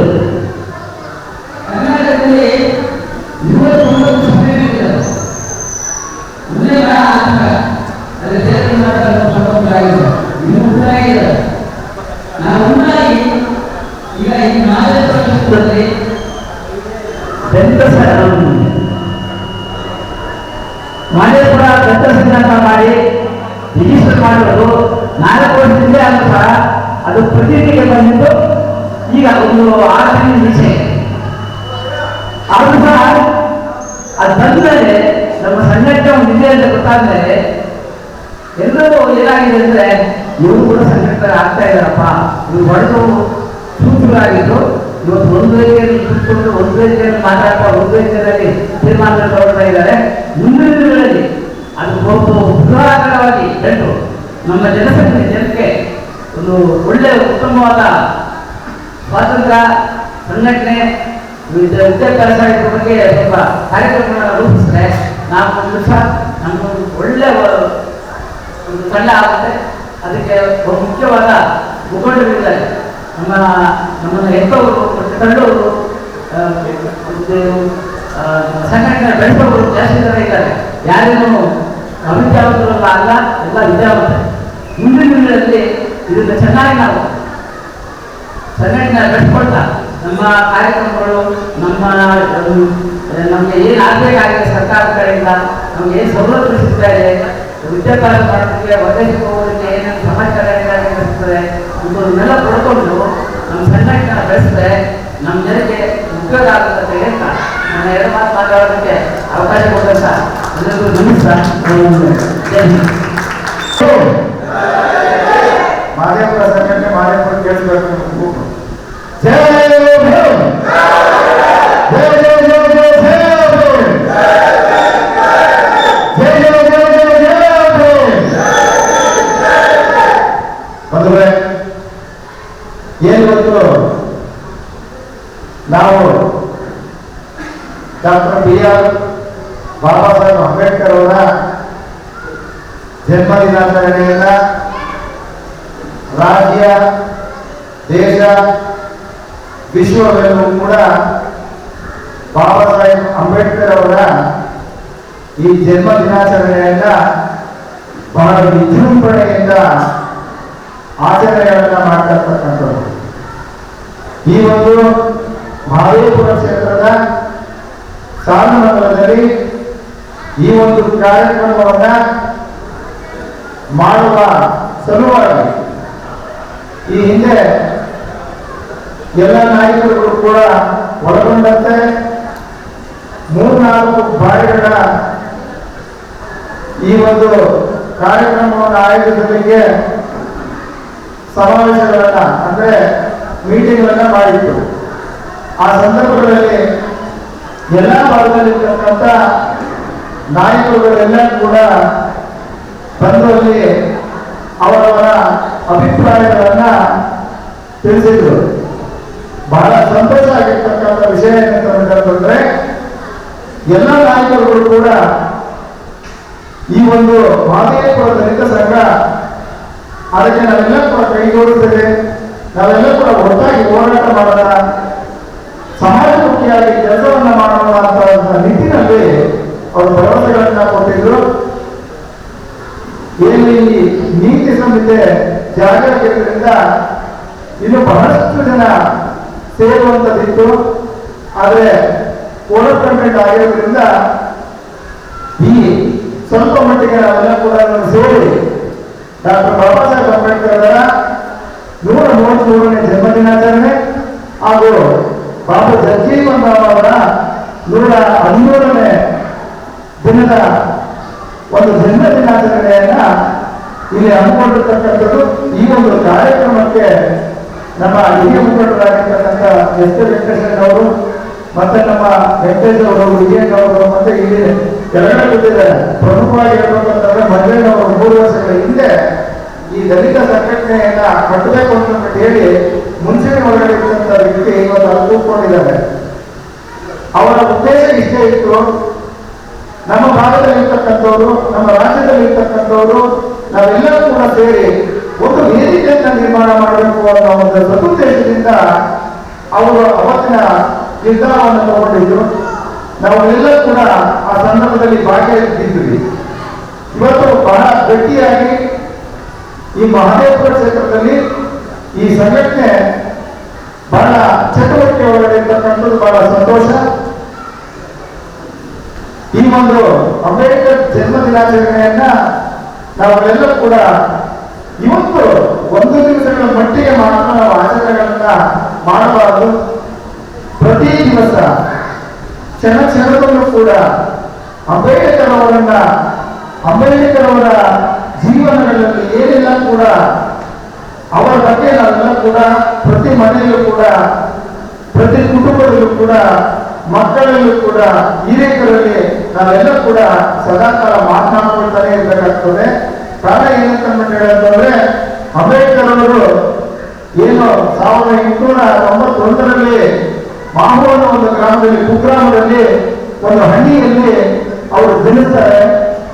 ಕರ್ನಾಟಕದಲ್ಲಿ 29 ಸಂಸ್ಥೆಗಳಿವೆ. ಮುಂದೆ ನಾವು ಉಂಟಾಗಿ ಈಗ ಈ 4 ವರ್ಷದಲ್ಲಿ ಮಾದೇಪುರ ದತ್ತ ಸಿದ್ಧಾಂತ ಮಾಡಿ ರಿಜಿಸ್ಟರ್ ಮಾಡಿರೋದು 4 ವರ್ಷದಿಂದ ಆದರೂ ಸಹ ಅದು ಪ್ರತಿನಿಧಿಗೆ ಬಂದಿದ್ದು ಈಗ ಒಂದು 6 ತಿಂಗಳ ಮುಂಚೆ. ಆದರೂ ಸಹ ಅದು ಬಂದಮೇಲೆ ನಮ್ಮ ಸಂಘಟನೆ ಒಂದು ಇದೆ ಅಂತ ಗೊತ್ತಾದ್ಮೇಲೆ ಎಲ್ಲರೂ ಏನಾಗಿದೆ ಅಂದ್ರೆ ಇವರು ಕೂಡ ಸಂಘಟನೆ ಆಗ್ತಾ ಇದ್ದಾರಪ್ಪ, ಇವರು ಹೊಡೆದು ಸೂತ್ರರಾಗಿದ್ದು ಇವತ್ತು ಒಂದು ವೇದಿಕೆಯಲ್ಲಿ ಕೂತ್ಕೊಂಡು ಒಂದು ವೇದಿಕೆಯಲ್ಲಿ ಮಾತಾಡ್ತಾ ಒಂದು ವೇದಿಕೆಯಲ್ಲಿ ತೀರ್ಮಾನಗಳು ತಗೊಳ್ತಾ ಇದ್ದಾರೆ. ಮುಂದಿನ ದಿನಗಳಲ್ಲಿ ಅದು ಒಂದು ಉದಾಹರಣವಾಗಿ ಬೆಳೆದು ನಮ್ಮ ಜನಕ್ಕೆ ಒಂದು ಒಳ್ಳೆಯ ಉತ್ತಮವಾದ ಸ್ವಾತಂತ್ರ್ಯ ಸಂಘಟನೆ ವಿದ್ಯಾಭ್ಯಾಸ ಇದ್ರ ಬಗ್ಗೆ ಸ್ವಲ್ಪ ಕಾರ್ಯಕ್ರಮಗಳನ್ನು ರೂಪಿಸಿದ್ರೆ ನಾವು ಒಂದು ದಿವಸ ನಮ್ಮ ಒಳ್ಳೆಯ ಒಂದು ತಂಡ ಆಗುತ್ತೆ. ಅದಕ್ಕೆ ಒಂದು ಮುಖ್ಯವಾದ ಮುಖಂಡರಿದ್ದಾರೆ. ನಮ್ಮನ್ನು ಹೆತ್ತವರು ತಂಡವರು ಸಂಘಟನೆ ಬೆಳೆಸೋರು ಜಾಸ್ತಿ ಜನ ಇದ್ದಾರೆ. ಯಾರೇನು ಅವಿದ್ಯಾವಂತರಲ್ಲ ಅಲ್ಲ, ಎಲ್ಲ ವಿದ್ಯಾವಂತ. ಮುಂದಿನ ದಿನಗಳಲ್ಲಿ ಇದನ್ನು ಚೆನ್ನಾಗಿ ನಾವು ಸಂಘಟನೆ ಬೆಳೆಸ್ಕೊಳ್ತಾ ನಮ್ಮ ಕಾರ್ಯಕ್ರಮಗಳು ನಮಗೆ ಏನು ಆಗಬೇಕಾಗಿದೆ ಸರ್ಕಾರದ ಕಡೆಯಿಂದ ನಮ್ಗೆ ಏನು ಸವಲತ್ತು ಸಿಗ್ತಾ ಇದೆ, ವಿದ್ಯಾಭ್ಯಾಸ ಮಾಡೋದಕ್ಕೆ ಹೊರದೇಶಕ್ಕೆ ಹೋಗೋದಕ್ಕೆ ಏನೇನು ಸಮಾಚಾರ ಸಿಗ್ತದೆ ಇದನ್ನೆಲ್ಲ ಪಡ್ಕೊಂಡು ನಮ್ಮ ಸಂಘಟನೆ ಬೆಳೆಸಿದ್ರೆ ನಮ್ಮ ಜನಕ್ಕೆ ಉಪಯೋಗ ಆಗುತ್ತೆ ಅಂತ ಹೇಳ್ತಾ ನನ್ನ 2 ಮಾತು ಮಾತಾಡೋದಕ್ಕೆ ಅವಕಾಶ ಕೊಟ್ಟಂತ ಎಲ್ಲರಿಗೂ ನಮಸ್ಕಾರ. ಮಾದೇಪುರ ಸಂಘಟನೆ ಮಾದೇಪುರ ಕೇಳಿಸ್ಬೇಕು. ಏನಿವತ್ತು ನಾವು ಡಾಕ್ಟರ್ BR ಬಾಬಾ ಸಾಹೇಬ್ ಅಂಬೇಡ್ಕರ್ ಅವರ ಜನ್ಮ ದಿನಾಚರಣೆಯನ್ನ ರಾಜ್ಯ, ದೇಶ, ವಿಶ್ವವೆಲ್ಲವೂ ಕೂಡ ಬಾಬಾ ಸಾಹೇಬ್ ಅಂಬೇಡ್ಕರ್ ಅವರ ಈ ಜನ್ಮ ದಿನಾಚರಣೆಯನ್ನ ಬಹಳ ವಿಜೃಂಭಣೆಯಿಂದ ಆಚರಣೆಗಳನ್ನ ಮಾಡ್ತಕ್ಕಂಥದ್ದು. ಈ ಒಂದು ಮಹದೇವಪುರ ಕ್ಷೇತ್ರದ ಸಾಲುಮಂಗಲದಲ್ಲಿ ಈ ಒಂದು ಕಾರ್ಯಕ್ರಮವನ್ನ ಮಾಡುವ ಸಲುವಾಗಿ ಈ ಹಿಂದೆ ಎಲ್ಲ ನಾಯಕರುಗಳು ಕೂಡ ಒಳಗೊಂಡಂತೆ 3-4 ಬಾರಿಗಳ ಈ ಒಂದು ಕಾರ್ಯಕ್ರಮವನ್ನು ಆಯೋಜಿಸಲಿಕ್ಕೆ ಸಮಾವೇಶಗಳನ್ನ ಅಂದ್ರೆ ಮೀಟಿಂಗ್ಗಳನ್ನ ಮಾಡಿತ್ತು. ಆ ಸಂದರ್ಭಗಳಲ್ಲಿ ಎಲ್ಲ ಭಾಗದಲ್ಲಿರ್ತಕ್ಕಂಥ ನಾಯಕರುಗಳೆಲ್ಲ ಕೂಡ ಬಂದು ಅಲ್ಲಿ ಅವರವರ ಅಭಿಪ್ರಾಯಗಳನ್ನ ತಿಳಿಸಿದ್ರು. ಬಹಳ ಸಂತೋಷ ಆಗಿರ್ತಕ್ಕಂಥ ವಿಷಯ ಏನಂತಂದ್ರೆ ಎಲ್ಲ ನಾಯಕರುಗಳು ಕೂಡ ಈ ಒಂದು ಮಹದೇವಪುರ ದಲಿತ ಸಂಘ ಅದಕ್ಕೆ ನಾವೆಲ್ಲ ಕೂಡ ಕೈಗೂಡಿಸ್ತೇವೆ, ನಾವೆಲ್ಲ ಕೂಡ ಒಟ್ಟಾಗಿ ಹೋರಾಟ ಮಾಡೋಣ, ಸಮಾಜಮುಖಿಯಾಗಿ ಕೆಲಸವನ್ನ ಮಾಡೋಣ ಅಂತ ನಿಟ್ಟಿನಲ್ಲಿ ಅವರು ಭರವಸೆಗಳನ್ನ ಕೊಟ್ಟಿದ್ರು. ಏನು ಈ ನೀತಿ ಸಂಹಿತೆ ಜಾರಿಯಾಗಿದ್ದರಿಂದ ಇನ್ನು ಬಹಳಷ್ಟು ಜನ ಸೇರುವಂತದ್ದಿತ್ತು. ಆದರೆ ಓವರ್ ಕಂಟೆಂಟ್ ಆಗಿರೋದ್ರಿಂದ ಈ ಸ್ವಲ್ಪ ಮಟ್ಟಿಗೆ ನಾವೆಲ್ಲ ಕೂಡ ಸೇರಿ ಡಾಕ್ಟರ್ ಬಾಬಾ ಸಾಹೇಬ್ ಅಂಬೇಡ್ಕರ್ ಅವರ 133ನೇ ಜನ್ಮ ದಿನಾಚರಣೆ ಹಾಗೂ ಬಾಬಾ ಜಗಜೀವನ್ ರಾಮ್ ಅವರ 113ನೇ ದಿನದ ಒಂದು ಜನ್ಮ ದಿನಾಚರಣೆಯನ್ನ ಇಲ್ಲಿ ಹಮ್ಮಿಕೊಂಡಿರ್ತಕ್ಕಂಥದ್ದು. ಈ ಒಂದು ಕಾರ್ಯಕ್ರಮಕ್ಕೆ ನಮ್ಮ ಹಿರಿಯ ಮುಖಂಡರಾಗಿರ್ತಕ್ಕಂಥ ಎಸ್ ವೆಂಕಟೇಶನ್ ಅವರು ಮತ್ತೆ ನಮ್ಮ ವೆಂಕಟೇಶ್ ಅವರು, ವಿಜಯನ್ ಅವರು ಮತ್ತೆ ಇಲ್ಲಿ ಕೆಳಗಡೆ ಬಿಟ್ಟಿದ್ದಾರೆ. ಪ್ರಮುಖವಾಗಿ ಹೇಳ್ಬೇಕಂತಂದ್ರೆ ಮಂಜಣ್ಣವರು 3 ವರ್ಷಗಳ ಹಿಂದೆ ಈ ದಲಿತ ಸಂಘಟನೆಯನ್ನ ಕಟ್ಟಬೇಕು ಅಂತ ಹೇಳಿ ಮುಂಚೂಣಿ ಒಳಗಡೆ ಇದ್ದಂತ ವ್ಯಕ್ತಿ ಇವತ್ತು ಅಲ್ಲಿ ಕೂತ್ಕೊಂಡಿದ್ದಾರೆ. ಅವರ ಉದ್ದೇಶ ಇಷ್ಟೇ ಇತ್ತು, ನಮ್ಮ ಭಾಗದಲ್ಲಿ ಇರ್ತಕ್ಕಂಥವ್ರು, ನಮ್ಮ ರಾಜ್ಯದಲ್ಲಿ ಇರ್ತಕ್ಕಂಥವ್ರು ನಾವೆಲ್ಲರೂ ಕೂಡ ಸೇರಿ ಒಂದು ವೇದಿಕೆಯನ್ನ ನಿರ್ಮಾಣ ಮಾಡಬೇಕು ಅನ್ನೋ ಒಂದು ಸದುದ್ದೇಶದಿಂದ ಅವರು ಅವತ್ತಿನ ನಿರ್ಧಾರವನ್ನು ತಗೊಂಡಿದ್ರು. ನಾವೆಲ್ಲ ಕೂಡ ಆ ಸಂದರ್ಭದಲ್ಲಿ ಭಾಗಿಯಾಗಿದ್ವಿ. ಇವತ್ತು ಬಹಳ ಗಟ್ಟಿಯಾಗಿ ಈ ಮಹದೇವಪುರ ಕ್ಷೇತ್ರದಲ್ಲಿ ಈ ಸಂಘಟನೆ ಬಹಳ ಚಟುವಟಿಕೆ ಒಳಗಡೆ ಇರ್ತಕ್ಕಂಥದ್ದು ಬಹಳ ಸಂತೋಷ. ಈ ಒಂದು ಅಂಬೇಡ್ಕರ್ ಜನ್ಮ ದಿನಾಚರಣೆಯನ್ನ ನಾವೆಲ್ಲ ಕೂಡ ಇವತ್ತು 1 ದಿವಸಗಳ ಮಟ್ಟಿಗೆ ಮಾತ್ರ ನಾವು ಆಚರಣೆಗಳನ್ನ ಮಾಡಬಾರದು. ಪ್ರತಿ ದಿವಸ ಕ್ಷಣ ಕ್ಷಣದಲ್ಲೂ ಕೂಡ ಅಂಬೇಡ್ಕರ್ ಅವರನ್ನ, ಅಂಬೇಡ್ಕರ್ ಅವರ ಜೀವನಗಳಲ್ಲಿ ಏನೆಲ್ಲ ಕೂಡ ಅವರ ಬಗ್ಗೆ ನಾವೆಲ್ಲ ಕೂಡ ಪ್ರತಿ ಮನೆಯಲ್ಲೂ ಕೂಡ, ಪ್ರತಿ ಕುಟುಂಬದಲ್ಲೂ ಕೂಡ, ಮಕ್ಕಳಲ್ಲೂ ಕೂಡ, ಹಿರಿಯರಲ್ಲಿ ನಾವೆಲ್ಲ ಕೂಡ ಸದಾಕಾಲ ಮಾತನಾಡ್ಕೊಳ್ತಾನೆ ಇರಬೇಕಾಗ್ತದೆ. ಕಾರಣ ಏನಂತ ಹೇಳಂತಂದ್ರೆ ಅಂಬೇಡ್ಕರ್ ಅವರು ಏನು 1891ರಲ್ಲಿ ಮಾಹು ಅನ್ನೋ ಒಂದು ಗ್ರಾಮದಲ್ಲಿ, ಕುಗ್ರಾಮದಲ್ಲಿ ಒಂದು ಹಳ್ಳಿಯಲ್ಲಿ ಅವರು ಜನಿಸ್ತಾರೆ.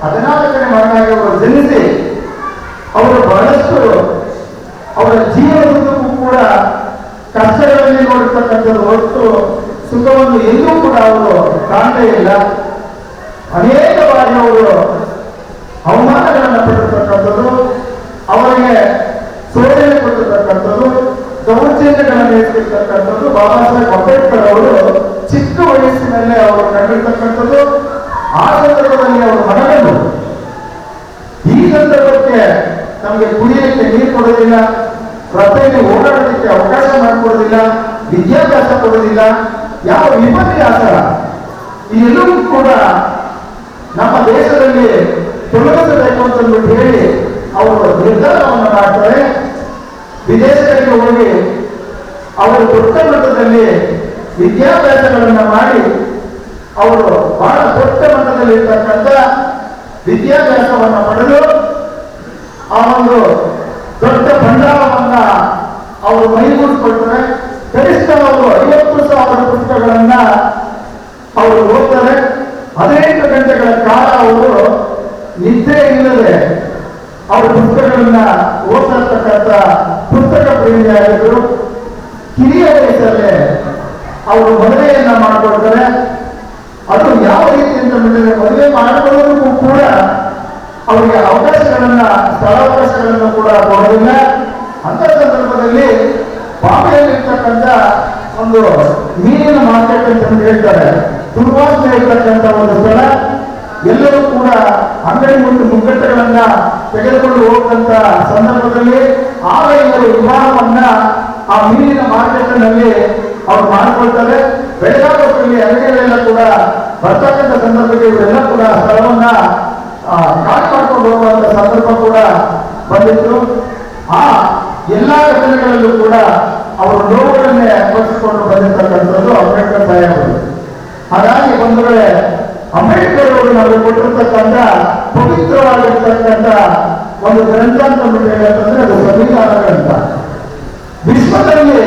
14ನೇ ಮಗನಾಗಿ ಅವರು ಜನಿಸಿ ಅವರು ಬಹಳಷ್ಟು ಅವರ ಜೀವನದುದ್ದಕ್ಕೂ ಕೂಡ ಕಷ್ಟಗಳಲ್ಲಿ ನೋಡಿರ್ತಕ್ಕಂಥದ್ದು ಹೊರತು ಸುಖವನ್ನು ಎಲ್ಲೂ ಕೂಡ ಅವರು ಕಾಣಲೇ ಇಲ್ಲ. ಅನೇಕ ಬಾರಿ ಅವರು ಅವಮಾನಗಳನ್ನು ಪಟ್ಟಿರ್ತಕ್ಕಂಥದ್ದು, ಅವರಿಗೆ ಶೋಧನೆ ಕೊಟ್ಟಿರ್ತಕ್ಕಂಥದ್ದು, ದೌರ್ಜನ್ಯಗಳನ್ನು ಎತ್ತಿರ್ತಕ್ಕಂಥದ್ದು ಬಾಬಾ ಸಾಹೇಬ್ ಅಂಬೇಡ್ಕರ್ ಅವರು ಚಿಕ್ಕ ವಯಸ್ಸಿನಲ್ಲೇ ಅವರು ಕಂಡಿರ್ತಕ್ಕಂಥದ್ದು. ಆ ಸಂದರ್ಭದಲ್ಲಿ ಅವರು ಮನಗಂಡು ಈ ಸಂದರ್ಭಕ್ಕೆ ನಮಗೆ ಕುಡಿಯಲಿಕ್ಕೆ ನೀರು ಕೊಡೋದಿಲ್ಲ, ರಸ್ತೆಯಲ್ಲಿ ಓಡಾಡಲಿಕ್ಕೆ ಅವಕಾಶ ಮಾಡಿಕೊಡೋದಿಲ್ಲ, ವಿದ್ಯಾಭ್ಯಾಸ ಕೊಡೋದಿಲ್ಲ, ಯಾವ ವಿಪರ್ಯಾಸ ಇದೆಲ್ಲವೂ ಕೂಡ ನಮ್ಮ ದೇಶದಲ್ಲಿ ತೊಲಗಿಸಬೇಕು ಅಂತಂದ್ಬಿಟ್ಟು ಹೇಳಿ ಅವರು ನಿರ್ಧಾರವನ್ನು ಮಾಡ್ತಾರೆ. ವಿದೇಶಗಳಿಗೆ ಹೋಗಿ ಅವರು ದೊಡ್ಡ ಮಟ್ಟದಲ್ಲಿ ವಿದ್ಯಾಭ್ಯಾಸಗಳನ್ನು ಮಾಡಿ ಅವರು ಬಹಳ ದೊಡ್ಡ ಮಟ್ಟದಲ್ಲಿ ಇರ್ತಕ್ಕಂಥ ವಿದ್ಯಾಭ್ಯಾಸವನ್ನು ಪಡೆದು ಆ ಒಂದು ದೊಡ್ಡ ಭಂಡಾರವನ್ನ ಅವರು ಮೈಗೂಡಿಸ್ಕೊಳ್ತಾರೆ. ಕನಿಷ್ಠ ಅವರು 50,000 ಪುಸ್ತಕಗಳನ್ನ ಅವರು ಓದ್ತಾರೆ. 18 ಗಂಟೆಗಳ ಕಾಲ ಅವರು ನಿದ್ದೆ ಇಲ್ಲದೆ ಅವರ ಪುಸ್ತಕಗಳನ್ನ ಓದಿರ್ತಕ್ಕಂಥ ಪುಸ್ತಕ ಪ್ರೇಮಿಯಾಗಿದ್ದರು. ಕಿರಿಯ ವಯಸ್ಸಲ್ಲೇ ಅವರು ಮದುವೆಯನ್ನ ಮಾಡಿಕೊಡ್ತಾರೆ. ಅದು ಯಾವ ರೀತಿ ಅಂತ ಹೇಳಿದ್ರೆ ಮದುವೆ ಮಾಡಿಕೊಳ್ಳೋದಕ್ಕೂ ಕೂಡ ಅವರಿಗೆ ಅವಕಾಶಗಳನ್ನ ಸ್ಥಳಾವಕಾಶಗಳನ್ನು ಕೂಡ ಕೊಡೋದಿಲ್ಲ. ಅಂತ ಸಂದರ್ಭದಲ್ಲಿ ಬಾಂಬೆಯಲ್ಲಿರ್ತಕ್ಕಂಥ ಒಂದು ಮೀನಿನ ಮಾರ್ಕೆಟ್ ಅಂತ ಹೇಳ್ತಾರೆ, ದುರ್ವಾಸನೆ ಇರ್ತಕ್ಕಂಥ ಒಂದು ಸ್ಥಳ. ಎಲ್ಲರೂ ಕೂಡ ಅಂಗಡಿ ಮತ್ತು ಮುಗ್ಗಟ್ಟುಗಳನ್ನ ತೆಗೆದುಕೊಂಡು ಹೋದಂತ ಸಂದರ್ಭದಲ್ಲಿ ಆಗ ಇವರು ವಿವಾಹವನ್ನ ಆ ಮೀನಿನ ಮಾರ್ಕೆಟ್ ನಲ್ಲಿ ಅವ್ರು ಮಾಡಿಕೊಳ್ತಾರೆ. ಬೆಳಗಾವಿ ಅಂಗಡಿಗಳೆಲ್ಲ ಕೂಡ ಬರ್ತಕ್ಕಂಥ ಸಂದರ್ಭದಲ್ಲಿ ಇವರೆಲ್ಲ ಕೂಡ ಸ್ಥಳವನ್ನ ಖಾಲಿ ಮಾಡ್ಕೊಂಡು ಹೋಗುವಂತ ಸಂದರ್ಭ ಕೂಡ ಬಂದಿತ್ತು. ಆ ಎಲ್ಲಾ ಘಟನೆಗಳಲ್ಲೂ ಕೂಡ ಅವರು ನೋವುಗಳನ್ನೇ ಅನುಭವಿಸಿಕೊಂಡು ಬಂದಿರತಕ್ಕಂಥದ್ದು ಅಂಬೇಡ್ಕರ್ ಸಾಹೇಬರು. ಹಾಗಾಗಿ ಒಂದು ವೇಳೆ ಅಂಬೇಡ್ಕರ್ ಅವರು ನಾವು ಕೊಟ್ಟಿರ್ತಕ್ಕಂಥ ಪವಿತ್ರವಾಗಿರ್ತಕ್ಕಂಥ ಒಂದು ಗ್ರಂಥ ಅಂತ ಹೇಳಬೇಕಂದ್ರೆ ಅದು ಸಂವಿಧಾನ ಗ್ರಂಥ. ವಿಶ್ವದಲ್ಲಿ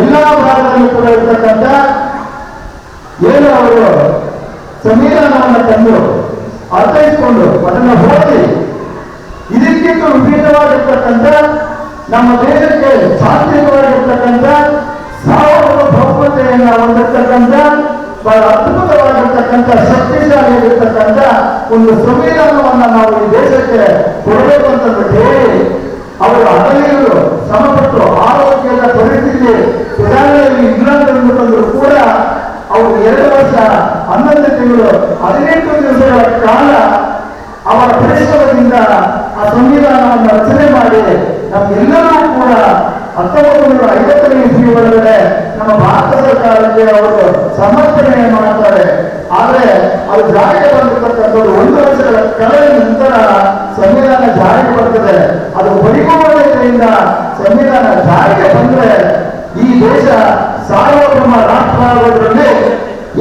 ಎಲ್ಲಾ ಭಾಗದಲ್ಲೂ ಕೂಡ ಇರ್ತಕ್ಕಂಥ ಏನು ಅವರು ಸಂವಿಧಾನವನ್ನು ತಂದು ಅರ್ಥೈಸಿಕೊಂಡು ಅದನ್ನು ಓದಿ ಇದಕ್ಕಿಂತ ವಿಭಿನ್ನವಾಗಿರ್ತಕ್ಕಂಥ ನಮ್ಮ ದೇಶಕ್ಕೆ ಶಾಂತಿಯುತವಾಗಿರ್ತಕ್ಕಂಥ ಸಾರ್ವಭೌಮತೆಯನ್ನ ಹೊಂದಿರ್ತಕ್ಕಂಥ ಬಹಳ ಅದ್ಭುತವಾಗಿರ್ತಕ್ಕಂಥ ಶಕ್ತಿಶಾಲಿಯಾಗಿರ್ತಕ್ಕಂಥ ಒಂದು ಸಂವಿಧಾನವನ್ನ ನಾವು ಈ ದೇಶಕ್ಕೆ ಕೊಡಬೇಕು ಅಂತ ಹೇಳಿ ಅವರು ಹಗಲಿರುಳು ಶ್ರಮಪಟ್ಟು ಆರೋಗ್ಯದ ಪರಿಸ್ಥಿತಿ ಸುಧಾರಣೆಯಲ್ಲಿ ಇಲ್ಲಂತಂದು ಬಂದರೂ ಕೂಡ ಅವರು 2 ವರ್ಷ 11 ತಿಂಗಳು 18 ದಿವಸಗಳ ಕಾಲ ಅವರ ಪರಿಶ್ರಮದಿಂದ ಆ ಸಂವಿಧಾನವನ್ನು ರಚನೆ ಮಾಡಿ ನಮ್ಗೆಲ್ಲರೂ ಕೂಡ 1950ನೇ ಇಸ್ವಿ ಒಳಗಡೆ ನಮ್ಮ ಭಾರತ ಸರ್ಕಾರಕ್ಕೆ ಅವರು ಸಮರ್ಪಣೆ ಮಾಡ್ತಾರೆ. ಆದ್ರೆ ಅದು ಜಾರಿಗೆ ಬಂದಿರತಕ್ಕಂಥದ್ದು 1 ವರ್ಷಗಳ ಕಳೆದ ನಂತರ ಸಂವಿಧಾನ ಜಾರಿಗೆ ಬರ್ತದೆ. ಅದು ಪರಿಪೂರ್ಣತೆಯಿಂದ ಸಂವಿಧಾನ ಜಾರಿಗೆ ಬಂದ್ರೆ ಈ ದೇಶ ಸಾರ್ವಭೌಮ ರಾಷ್ಟ್ರ ಆಗೋದ್ರಲ್ಲಿ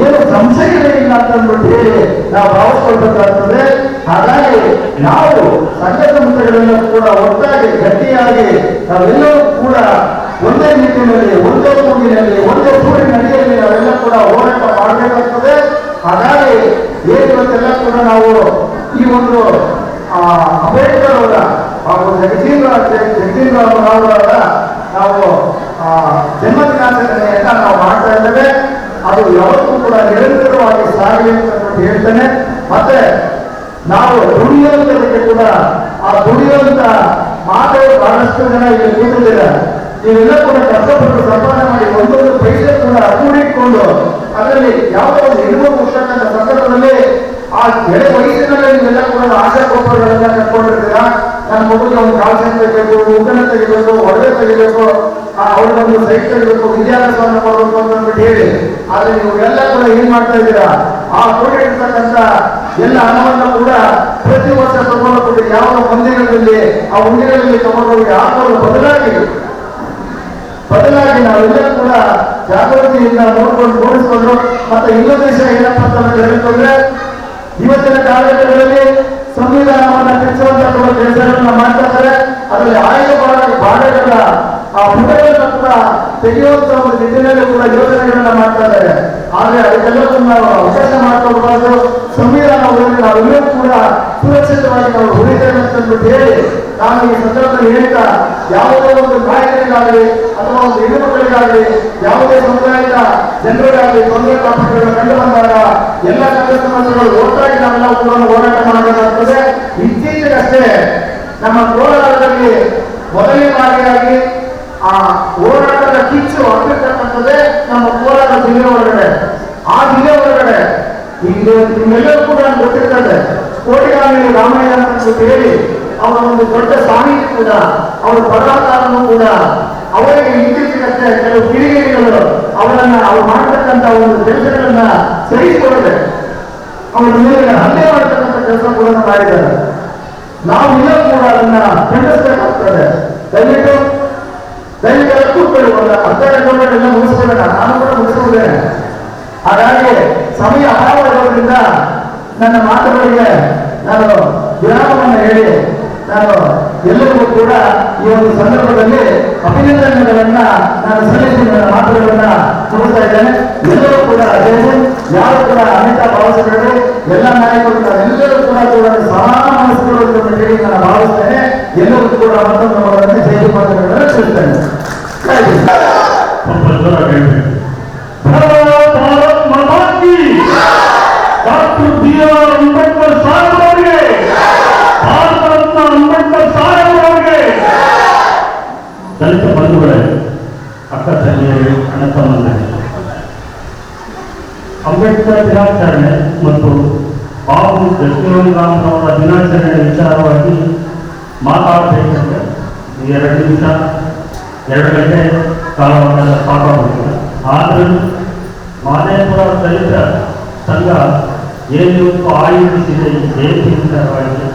ಏನು ಸಂಶಯವೇ ಇಲ್ಲ ಅಂತ ಹೇಳಿ ನಾವು ಭಾವಿಸ್ಕೊಳ್ಬೇಕಾಗ್ತದೆ. ಹಾಗಾಗಿ ನಾವು ಸಂಘ ಸಂಸ್ಥೆಗಳೆಲ್ಲ ಕೂಡ ಒಟ್ಟಾಗಿ ಗಟ್ಟಿಯಾಗಿ ನಾವೆಲ್ಲರೂ ಕೂಡ ಒಂದೇ ನಿಟ್ಟಿನಲ್ಲಿ ಒಂದೇ ಕೂಗಿನಲ್ಲಿ ಒಂದೇ ಸೂರಿನ ಅಡಿಯಲ್ಲಿ ನಾವೆಲ್ಲ ಕೂಡ ಹೋರಾಟ ಮಾಡಬೇಕಾಗ್ತದೆ. ಹಾಗಾಗಿ ಇವತ್ತೆಲ್ಲ ಕೂಡ ನಾವು ಈ ಒಂದು ಅಂಬೇಡ್ಕರ್ ಅವರ ಹಾಗೂ ಜಗಜೀವನ್ ರಾಮ್ ಅವರ ನಾವು ಜನ್ಮದಿನಾಚರಣೆಯನ್ನ ನಾವು ಮಾಡ್ತಾ ಇದ್ದೇವೆ. ಅದು ಯಾವತ್ತೂ ಕೂಡ ನಿರಂತರವಾಗಿ ಸಾಗಲಿ ಅಂತ ಹೇಳ್ತೇನೆ. ಮತ್ತೆ ನಾವು ದುಡಿಯುವಂತದಕ್ಕೆ ಕೂಡ ಆ ದುಡಿಯುವಂತ ಮಾತೆಯರು ಬಹಳಷ್ಟು ಜನ ಇಲ್ಲಿ ಕೂತಿದ್ದೀರ. ನೀವೆಲ್ಲ ಕೂಡ ಕಷ್ಟಪಟ್ಟು ಸಂಪಾದನೆ ಮಾಡಿ ಒಂದೊಂದು ಪೈಸೆ ಕೂಡ ಕೂಡಿಟ್ಕೊಂಡು ಅದರಲ್ಲಿ ಯಾವುದೋ ಒಂದು ಹೆಣ್ಣು ಪುಸ್ತಕದ ಸಂದರ್ಭದಲ್ಲಿ ಆ ಎಳೆ ವಯಸ್ಸಿನಲ್ಲಿ ನೀವೆಲ್ಲ ಕೂಡ ಆಶಾಗೋಪುರಗಳೆಲ್ಲ ಕಟ್ಕೊಂಡಿರ್ತೀರಾ. ನನ್ನ ಮಗುಗೆ ಒಂದು ಕಾಲ್ ಸೆಂಟ್ ತೆಗಿಬೇಕು, ಉಗ್ಗನ ತೆಗಿಬೇಕು, ಒಡವೆ ತೆಗಿಬೇಕು, ಅವ್ರಿಗೊಂದು ಸೈಟ್ ತೆಗಿಬೇಕು, ವಿದ್ಯಾಭ್ಯಾಸವನ್ನು ಮಾಡಬೇಕು ಅಂತ ಹೇಳಿ. ಆದ್ರೆ ನೀವು ಎಲ್ಲ ಕೂಡ ಏನ್ ಮಾಡ್ತಾ ಇದ್ದೀರಾ? ಆ ಕೂಡಿರ್ತಕ್ಕಂಥ ಎಲ್ಲ ಹಣವನ್ನು ಕೂಡ ಪ್ರತಿ ವರ್ಷ ತಗೊಂಡು ಯಾವ ಮಂದಿರದಲ್ಲಿ ಆ ಉಂಡಿಗಳಲ್ಲಿ ತಗೊಂಡೋಗಿ ಹಾಕೋದು ಬದಲಾಗಿ ನಾವೆಲ್ಲ ಕೂಡ ಜಾಗೃತಿಯಿಂದ ನೋಡಿಸ್ಕೊಂಡು ಮತ್ತೆ ಇನ್ನೊಂದು ವಿಷಯ ಏನಪ್ಪ ಅಂತ ಹೇಳಿಕೊಂಡ್ರೆ ಇವತ್ತಿನ ಕಾಲಘಟ್ಟಗಳಲ್ಲಿ ಸಂವಿಧಾನವನ್ನ ತಿಳಿಸುವಂತ ಕೆಲಸಗಳನ್ನ ಮಾಡ್ತಾ ಇದ್ದಾರೆ. ಅದರಲ್ಲಿ ಆಯ್ಕೆ ಬಾಳೆಗಳ ಆ ಪುಟಗಳನ್ನ ಕೂಡ ತೆಗೆಯುವಂತ ಒಂದು ನಿಟ್ಟಿನಲ್ಲಿ ಕೂಡ ಯೋಜನೆಗಳನ್ನ ಮಾಡ್ತಾ ಇದ್ದಾರೆ. ಆದ್ರೆ ಅದಕ್ಕೆಲ್ಲವೂ ನಾವು ಅವಕಾಶ ಮಾಡ್ಕೊಳ್ಬಾರ್ದು. ಸಂವಿಧಾನ ಓದಿ ನಾವೆಲ್ಲರೂ ಕೂಡ ಸುರಕ್ಷಿತವಾಗಿ ನಾವು ಉಳಿತೇವೆ ಅಂತ ಹೇಳಿ ನಾನು ಈ ಸಂದರ್ಭದಲ್ಲಿ ಹೇಳ್ತಾ ಯಾವುದೇ ಒಂದು ನಾಯಕರಿಗಾಗಲಿ ಅಥವಾ ಒಂದು ಹೆಣ್ಣುಮಕ್ಕಳಿಗಾಗಲಿ ಯಾವುದೇ ಸಮುದಾಯದ ಜನರಿಗಾಗಲಿ ತೊಂದರೆ ತಾಪತ್ರಗಳು ಕಂಡು ಬಂದಾಗ ಎಲ್ಲ ಸಂಘಟನೆಗಳು ಒಟ್ಟಾಗಿ ನಾವೆಲ್ಲ ಕೂಡ ಹೋರಾಟ ಮಾಡಬೇಕಾಗ್ತದೆ. ಇತ್ತೀಚೆಗಷ್ಟೇ ನಮ್ಮ ಕೋಲಾರದಲ್ಲಿ ಮೊದಲನೇ ಬಾರಿಯಾಗಿ ಆ ಹೋರಾಟದ ಕಿಚ್ಚು ಹತ್ತಿರ್ತಕ್ಕಂಥದ್ದೇ ನಮ್ಮ ಕೋಲಾರ ಜಿಲ್ಲೆ ಒಳಗಡೆ. ಆ ಜಿಲ್ಲೆ ಒಳಗಡೆ ಈಗ ನಿಮ್ಮೆಲ್ಲರೂ ಕೂಡ ಗೊತ್ತಿರ್ತದೆ ಕೋಟಿಗಾಮಿ ರಾಮಯ್ಯ ಅಂತ ಹೇಳಿ ಅವರ ಒಂದು ದೊಡ್ಡ ಸಾಹಿತಿ ಕೂಡ ಅವರ ಬರಹಕಾರನು ಕೂಡ ಅವರಿಗೆ ಇತ್ತೀಚೆಗಷ್ಟೇ ಕೆಲವು ಕಿಡಿಗೇಡಿಗಳು ಅವ್ರು ಮಾಡತಕ್ಕಂಥ ಒಂದು ಕೆಲಸಗಳನ್ನ ಸಹಿಸಿಕೊಳ್ಳದೆ ಅವರ ಮೇಲೆ ಹಲ್ಲೆ ಮಾಡತಕ್ಕಂಥ ಕೆಲಸ ಕೂಡ ಮಾಡಿದ್ದಾರೆ. ನಾವು ಇನ್ನೂ ಕೂಡ ಅದನ್ನ ಖಂಡಿಸಬೇಕಾಗ್ತದೆ. ದಯವಿಟ್ಟು ಕೂತ್ಕೊಳ್ಳಿ, ಒಂದು ಅರ್ಧ ಗಂಟೆಲ್ಲ ಮುಗಿಸ್ಕೊಳ್ಳೋಣ. ನಾನು ಕೂಡ ಮುಗಿಸುವುದೇನೆ. ಹಾಗಾಗಿ ಸಮಯ ಅಭಾವ ಇರೋದ್ರಿಂದ ನನ್ನ ಮಾತುಗಳಿಗೆ ನಾನು ವಿರಾಮವನ್ನು ಹೇಳಿ ನಾನು ಎಲ್ಲರಿಗೂ ಕೂಡ ಈ ಒಂದು ಸಂದರ್ಭದಲ್ಲಿ ಅಭಿನಂದನೆಗಳನ್ನ ನಾನು ಸಲ್ಲಿಸಿ ನನ್ನ ಮಾತುಗಳನ್ನ ಮುಗಿಸ್ತಾ ಇದ್ದೇನೆ. ಎಲ್ಲರೂ ಕೂಡ ಕೂಡ ಯಾರು ಕೂಡ ಅನೇಕ ಭಾವಿಸಬೇಡಿ. ಎಲ್ಲ ನಾಯಕರು ನಾವೆಲ್ಲರೂ ಕೂಡ ಸಮಾನ ಮನಸ್ಸುಗಳು ಅಂತ ಹೇಳಿ ನಾನು ಭಾವಿಸ್ತೇನೆ. ಎಲ್ಲರೂ ಕೂಡ ಮತ್ತೊಂದು ಅವರನ್ನು ಜೈ ಮಾತುಗಳನ್ನು ತಿಳಿಸ್ತೇನೆ. ಡಾಕ್ಟರ್ BR ಅಂಬೇಡ್ಕರ್ ಸಾಹೇಬ್ ಅವರಿಗೆ, ಭಾರತ ರತ್ನ ಅಂಬೇಡ್ಕರ್ ಸಾಹೇಬ್ ಅವರಿಗೆ, ದಲಿತ ಬಂಧುಗಳೇ, ಅಕ್ಕ ತಂಗಿಯರೇ, ಅಣ್ಣ ತಮ್ಮಂದಿರೇ, ಅಂಬೇಡ್ಕರ್ ದಿನಾಚರಣೆ ಮತ್ತು ಬಾಬು ಜಗಜೀವನ್ ರಾಮ್ರವರ ದಿನಾಚರಣೆ ವಿಚಾರವಾಗಿ ಮಾತಾಡಬೇಕಂದ್ರೆ 2 ನಿಮಿಷ 2 ಗಂಟೆ ಕಾಲವನ್ನು ಸಾಕಾಗುತ್ತದೆ. ಆದರೂ ಮಾದೇಪುರ ದಲಿತ ಸಂಘ ಏನಿವತ್ತು ಆಯೋಜಿಸಿದೆ ಈ ಜಯಂತಿ ವಿಚಾರವಾಗಿ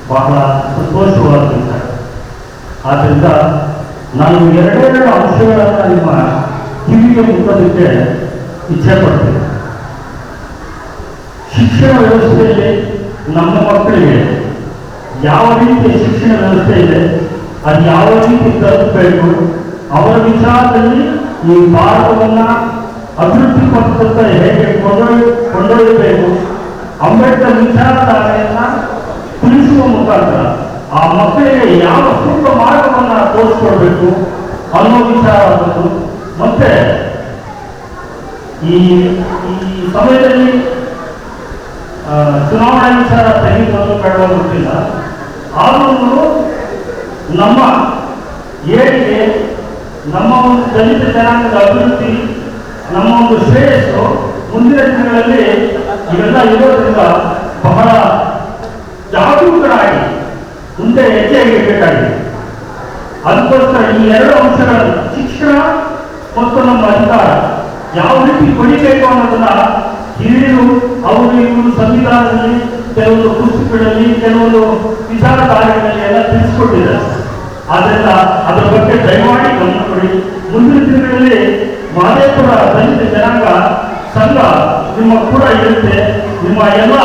ಬಹಳ ಸಂತೋಷವಾಗಿದ್ದಾರೆ. ಆದ್ದರಿಂದ ನಾನು 2 ಅಂಶಗಳನ್ನು ನಿಮ್ಮ ಕಿವಿಗೆ ಮುಟ್ಟೋದಕ್ಕೆ ಇಚ್ಛೆ ಪಡ್ತೇನೆ. ಶಿಕ್ಷಣ ವ್ಯವಸ್ಥೆಯಲ್ಲಿ ನಮ್ಮ ಮಕ್ಕಳಿಗೆ ಯಾವ ರೀತಿಯ ಶಿಕ್ಷಣ ವ್ಯವಸ್ಥೆ ಇದೆ, ಅದು ಯಾವ ರೀತಿ ತಲುಪಬೇಕು, ಅವರ ವಿಚಾರದಲ್ಲಿ ಈ ಭಾರತವನ್ನು ಅಭಿವೃದ್ಧಿ ಪಥದತ್ತ ಹೇಗೆ ಕೊಂಡೊಯ್ಯಬೇಕು, ಅಂಬೇಡ್ಕರ್ ವಿಚಾರಧಾರೆಯನ್ನು ತಿಳಿಸುವ ಮುಖಾಂತರ ಆ ಮಕ್ಕಳಿಗೆ ಯಾವ ಸೂಕ್ತ ಮಾರ್ಗವನ್ನು ತೋರಿಸ್ಕೊಡ್ಬೇಕು ಅನ್ನೋ ವಿಚಾರ ಬಂದು, ಮತ್ತೆ ಈ ಸಮಯದಲ್ಲಿ ಚುನಾವಣಾ ವಿಚಾರ ತೆಗೆದುಕೊಂಡು ಬೇಡವ ಗೊತ್ತಿಲ್ಲ. ಆದರೂ ನಮ್ಮ ಏಳಿಗೆ, ನಮ್ಮ ಒಂದು ದಲಿತ ಜನಾಂಗದ ಅಭಿವೃದ್ಧಿ, ನಮ್ಮ ಒಂದು ಶ್ರೇಯಸ್ಸು ಮುಂದಿನ ದಿನಗಳಲ್ಲಿ ಇವೆಲ್ಲ ಇರೋದ್ರಿಂದ ಬಹಳ ಜಾಗರೂಕರಾಗಿ ಮುಂದೆ ಹೆಜ್ಜೆ ಇಡಬೇಕಾಗಿದೆ. ಅದಕ್ಕೋಸ್ಕರ ಈ 2 ಅಂಶಗಳನ್ನು, ಶಿಕ್ಷಣ ಮತ್ತು ನಮ್ಮ ಅಧಿಕಾರ ಯಾವ ರೀತಿ ಪಡಿಬೇಕು ಅನ್ನೋದನ್ನ ಹಿರಿಯರು ಅವರು ಇವರು ಸಂವಿಧಾನದಲ್ಲಿ, ಕೆಲವೊಂದು ಪುಸ್ತಕಗಳಲ್ಲಿ, ಕೆಲವೊಂದು ವಿಚಾರಧಾರೆಗಳಲ್ಲಿ ಎಲ್ಲ ತಿಳಿಸಿಕೊಟ್ಟಿದ್ದಾರೆ. ಆದ್ದರಿಂದ ಅದರ ಬಗ್ಗೆ ದಯಮಾಡಿ ಗಮನ ಕೊಡಿ. ಮುಂದಿನ ದಿನಗಳಲ್ಲಿ ಮಾದೇಪುರ ದಲಿತ ಜನಾಂಗ ಸಂಘ ನಿಮ್ಮ ಕೂಡ ಇರುತ್ತೆ. ನಿಮ್ಮ ಎಲ್ಲ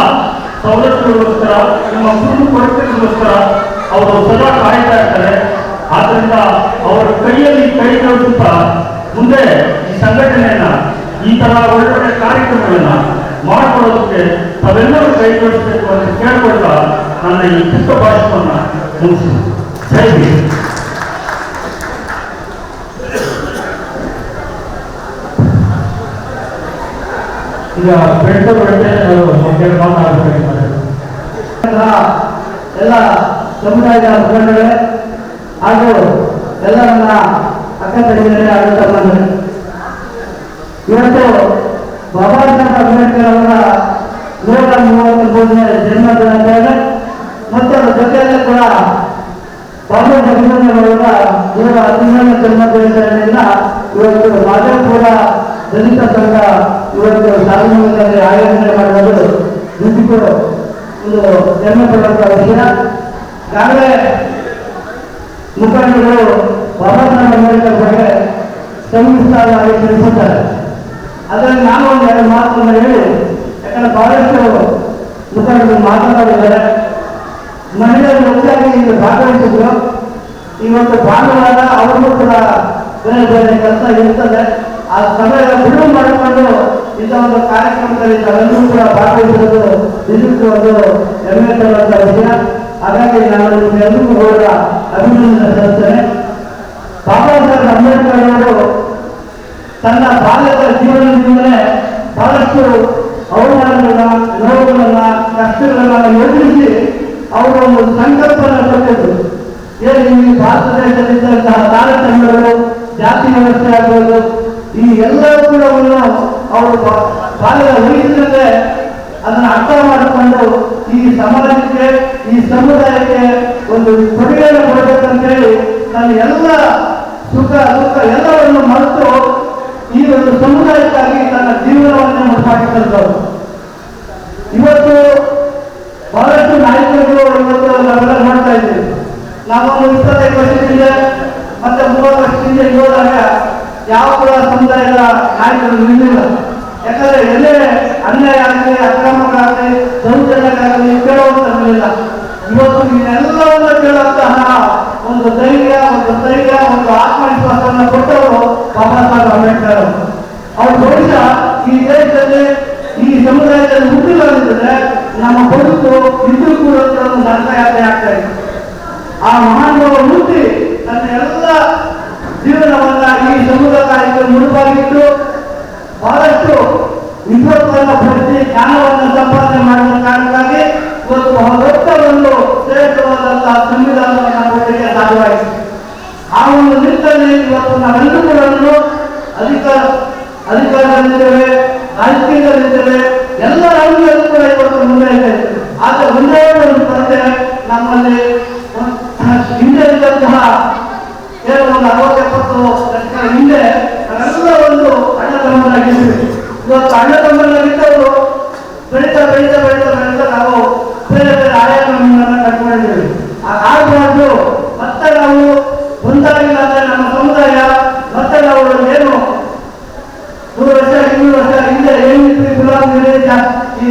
ಸವಲತ್ತುಗಳಿಗೋಸ್ಕರ, ನಿಮ್ಮ ಕುಟುಂಬಕ್ಕೋಸ್ಕರ ಅವರು ಸದಾ ಕಾಯ್ತಾ ಇರ್ತಾರೆ. ಆದ್ದರಿಂದ ಅವರ ಕೈಯಲ್ಲಿ ಕೈ ಜೋಡಿಸುತ್ತಾ ಮುಂದೆ ಈ ಸಂಘಟನೆಯನ್ನ, ಈ ತರ ಒಳ್ಳೊಳ್ಳೆ ಕಾರ್ಯಕ್ರಮಗಳನ್ನ ಮಾಡಿಕೊಳ್ಳೋದಕ್ಕೆ ತಾವೆಲ್ಲರೂ ಕೈ ಜೋಡಿಸಬೇಕು ಅಂತ ಕೇಳ್ಕೊಳ್ತಾ ನನ್ನ ಈ ಪುಟ್ಟ ಭಾಷಣವನ್ನ ಮುಗಿಸಿದೆ. ಜೈ ಹಿಂದ್. ಈಗ ಬೆಟ್ಟದ ಬಗ್ಗೆ ಮಾತಾಡಬೇಕಾಗಿದ್ದಾರೆ. ಎಲ್ಲ ಸಮುದಾಯದ ಮುಖಂಡಗಳೇ ಹಾಗೂ ಎಲ್ಲ ನನ್ನ ಅಕ್ಕ ತಂಗಿಯರೇ ಆಗುತ್ತಾ ಬಂದರೆ, ಇವತ್ತು ಬಾಬಾ ಸಾಹೇಬ್ ಅಂಬೇಡ್ಕರ್ ಅವರ 133ನೇ ಜನ್ಮ ದಿನಾಚರಣೆ ಮತ್ತು ಅದರ ಜೊತೆಯಲ್ಲೇ ಕೂಡ ಬಾಬಾ ಜಗಜೀವನ್ ಅವರ 117ನೇ ಜನ್ಮ ದಿನಾಚರಣೆಯಿಂದ ಇವತ್ತು ಮಾದೇಪುರ ದಲಿತ ಸಂಘ ಇವತ್ತು ಸಾರ್ವಜನಿಕರಲ್ಲಿ ಆಯೋಜನೆ ಮಾಡುವುದು ನಿಜಕ್ಕೂ ಒಂದು ಹೆಮ್ಮೆ ಪಡುವಂತಹ ವಿಷಯ. ಈಗಾಗಲೇ ಮುಖಂಡರು ಬಾಬಾ ಸಾಹೇಬ್ ಅಂಬೇಡ್ಕರ್ ಬಗ್ಗೆ ಸವಿಸ್ತಾರವಾಗಿ ತಿಳಿಸಿದ್ದಾರೆ. ಅದರಲ್ಲಿ ನಾನು ಒಂದು 2 ಮಾತನ್ನು ಹೇಳಿ, ಯಾಕಂದ್ರೆ ಬಹಳಷ್ಟು ಮುಖಂಡರು ಮಾತನಾಡಿದ್ದಾರೆ. ಮಹಿಳೆಯರು ಹೆಚ್ಚಾಗಿ ಇಲ್ಲಿ ಭಾಗವಹಿಸಿದ್ರು. ಇವತ್ತು ಭಾನುವಾರ ಅವ್ರಿಗೂ ಕೂಡ ಬೇರೆ ಬೇರೆ ಕೆಲಸ ಇರ್ತದೆ. ಆ ಸಮಯ ಬಿಡುವು ಮಾಡಿಕೊಂಡು ಇಂಥ ಒಂದು ಕಾರ್ಯಕ್ರಮದಲ್ಲಿ ತಾವೆಲ್ಲರೂ ಕೂಡ ಭಾಗವಹಿಸುವುದು ನಿಜಕ್ಕೂ ಒಂದು ಹೆಮ್ಮೆ ತರುವಂತ ವಿಷಯ. ಹಾಗಾಗಿ ನಾನು ನಿಮ್ಮೆಲ್ಲರಿಗೂ ಕೂಡ ಅಭಿನಂದನೆ ಸಲ್ಲಿಸ್ತೇನೆ. ಬಾಬಾ ಸಾಹೇಬ್ ಅಂಬೇಡ್ಕರ್ ಅವರು ತನ್ನ ಬಾಲ್ಯದ ಜೀವನದಿಂದಲೇ ಬಹಳಷ್ಟು ಅವಮಾನಗಳನ್ನ, ನೋವುಗಳನ್ನ, ಕಷ್ಟಗಳನ್ನ ಎದುರಿಸಿ ಅವರು ಒಂದು ಸಂಕಲ್ಪವನ್ನು ಕೊಟ್ಟಿದ್ರು. ಏನು ಈ ಭಾರತ ದೇಶದಲ್ಲಿದ್ದಂತಹ ತಾರತಮ್ಯಗಳು, ಜಾತಿ ವ್ಯವಸ್ಥೆ ಆಗ್ಬೋದು, ಈ ಎಲ್ಲವೂ ಕೂಡ ಅವರು ಬಾಲ್ಯದ ವಯಸ್ಸಿನಲ್ಲೇ ಅದನ್ನು ಅರ್ಥ ಮಾಡಿಕೊಂಡು ಈ ಸಮಾಜಕ್ಕೆ, ಈ ಸಮುದಾಯಕ್ಕೆ ಒಂದು ಕೊಡುಗೆಯನ್ನು ಕೊಡಬೇಕಂತೇಳಿ ತನ್ನ ಎಲ್ಲ ಸುಖ ದುಃಖ ಎಲ್ಲವನ್ನು ಮರೆತು ಈ ಒಂದು ಸಮುದಾಯಕ್ಕಾಗಿ ತನ್ನ ಜೀವನವನ್ನು ಮುಡಿಪಾಕಿಕೊಂಡರು. ಇವತ್ತು ಬಹಳಷ್ಟು ನಾಯಕರುಗಳು ಇವತ್ತು ನಾವೆಲ್ಲ ನೋಡ್ತಾ ಇದ್ದೀವಿ. ನಾವೊಂದು 25 ವರ್ಷದಿಂದ ಮತ್ತೆ 30 ವರ್ಷದಿಂದ ಹೋದಾಗ ಯಾವ ಕೂಡ ಸಮುದಾಯದ ನಾಯಕರು ನಿಲ್ಲಿಲ್ಲ. ಯಾಕಂದ್ರೆ ಎಲ್ಲೇ ಅನ್ಯಾಯ ಆಗಲಿ, ಅಕ್ರಮಕ್ಕಾಗಲಿ, ದೌರ್ಜನ್ಯಕ್ಕಾಗಲಿ ಕೇಳುವಂತಿರಲಿಲ್ಲ. ಇವತ್ತು ಇದೆಲ್ಲವನ್ನು ಕೇಳುವಂತಹ ಒಂದು ಧೈರ್ಯ, ಒಂದು ಆತ್ಮವಿಶ್ವಾಸವನ್ನು ಕೊಟ್ಟವರು ಬಾಬಾ ಸಾಹೇಬ್ ಅಂಬೇಡ್ಕರ್ ಅವರು. ಬಹುಶಃ ಈ ದೇಶ ನಮ್ಮ ಬದುಕು ಇದ್ದು ಕೂಡ ಒಂದು ದಂಡಯಾತ್ರೆ ಆಗ್ತಾ ಇದೆ. ಆ ಮಹಾನುಭಾವ ಮೂರ್ತಿ ತನ್ನ ಎಲ್ಲ ಜೀವನವನ್ನ ಈ ಸಮುದ್ರ ಕಾರ್ಯಕ್ಕೆ ಮುಡುಪಾಗಿಟ್ಟು ಬಹಳಷ್ಟು ವಿದ್ವತ್ವನ್ನ ಪಡಿಸಿ ಜ್ಞಾನವನ್ನು ಸಂಪಾದನೆ ಮಾಡುವ ಕಾರಣಕ್ಕಾಗಿ ಇವತ್ತು ಬಹಳ ದೊಡ್ಡ ಒಂದು ಶ್ರೇಷ್ಠವಾದಂತಹ ಸಂವಿಧಾನವನ್ನು ಕೊಡಲಿಕ್ಕೆ ಸಾಧ್ಯವಾಯಿತು. ಆ ಒಂದು ನಿಟ್ಟಿನಲ್ಲಿ ಇವತ್ತು ನಾವೆಲ್ಲರೂ ಕೂಡ ಅಧಿಕಾರದಲ್ಲಿದ್ದೇವೆ, ರಾಜಕೀಯದಲ್ಲಿದ್ದೇವೆ, ಎಲ್ಲ ರಂಗದಲ್ಲೂ ಕೂಡ ಇವತ್ತು ಮುಂದೆ ಇದೆ. ಆದರೆ ಒಂದೇ ಒಂದು ಕೊರತೆ ನಮ್ಮಲ್ಲಿ ಹಿಂದೆ ಇದ್ದಂತಹ ಕೇವಲ ಒಂದು 60-70 ವರ್ಷಗಳ ಹಿಂದೆ ನಾವೆಲ್ಲ ಒಂದು ಅಣ್ಣ ತಮ್ಮರಾಗಿದ್ದೀವಿ. ಇವತ್ತು ಅಣ್ಣ ತಮ್ಮರಾಗಿದ್ದವರು ಬೆಳೀತಾ ಬೆಳೀತಾ ಬೆಳೀತಾ ಬೆಳೀತಾ ನಾವು ಬೇರೆ ಬೇರೆ ಆಯಾಮಗಳನ್ನು ಕಟ್ಕೊಂಡಿದ್ದೇವೆ. ಆಗಬಾರ್ದು. ಮತ್ತೆ ನಾವು ಒಂದಾಗಿಲ್ಲ ಅಂದ್ರೆ ನಮ್ಮ ಸಮುದಾಯ ಮತ್ತೆ ನಾವು ಏನು 100 ವರ್ಷ 200 ವರ್ಷ ಹಿಂದೆ ಏನಿತ್ತು ಗುಲಾಬಿ ಈ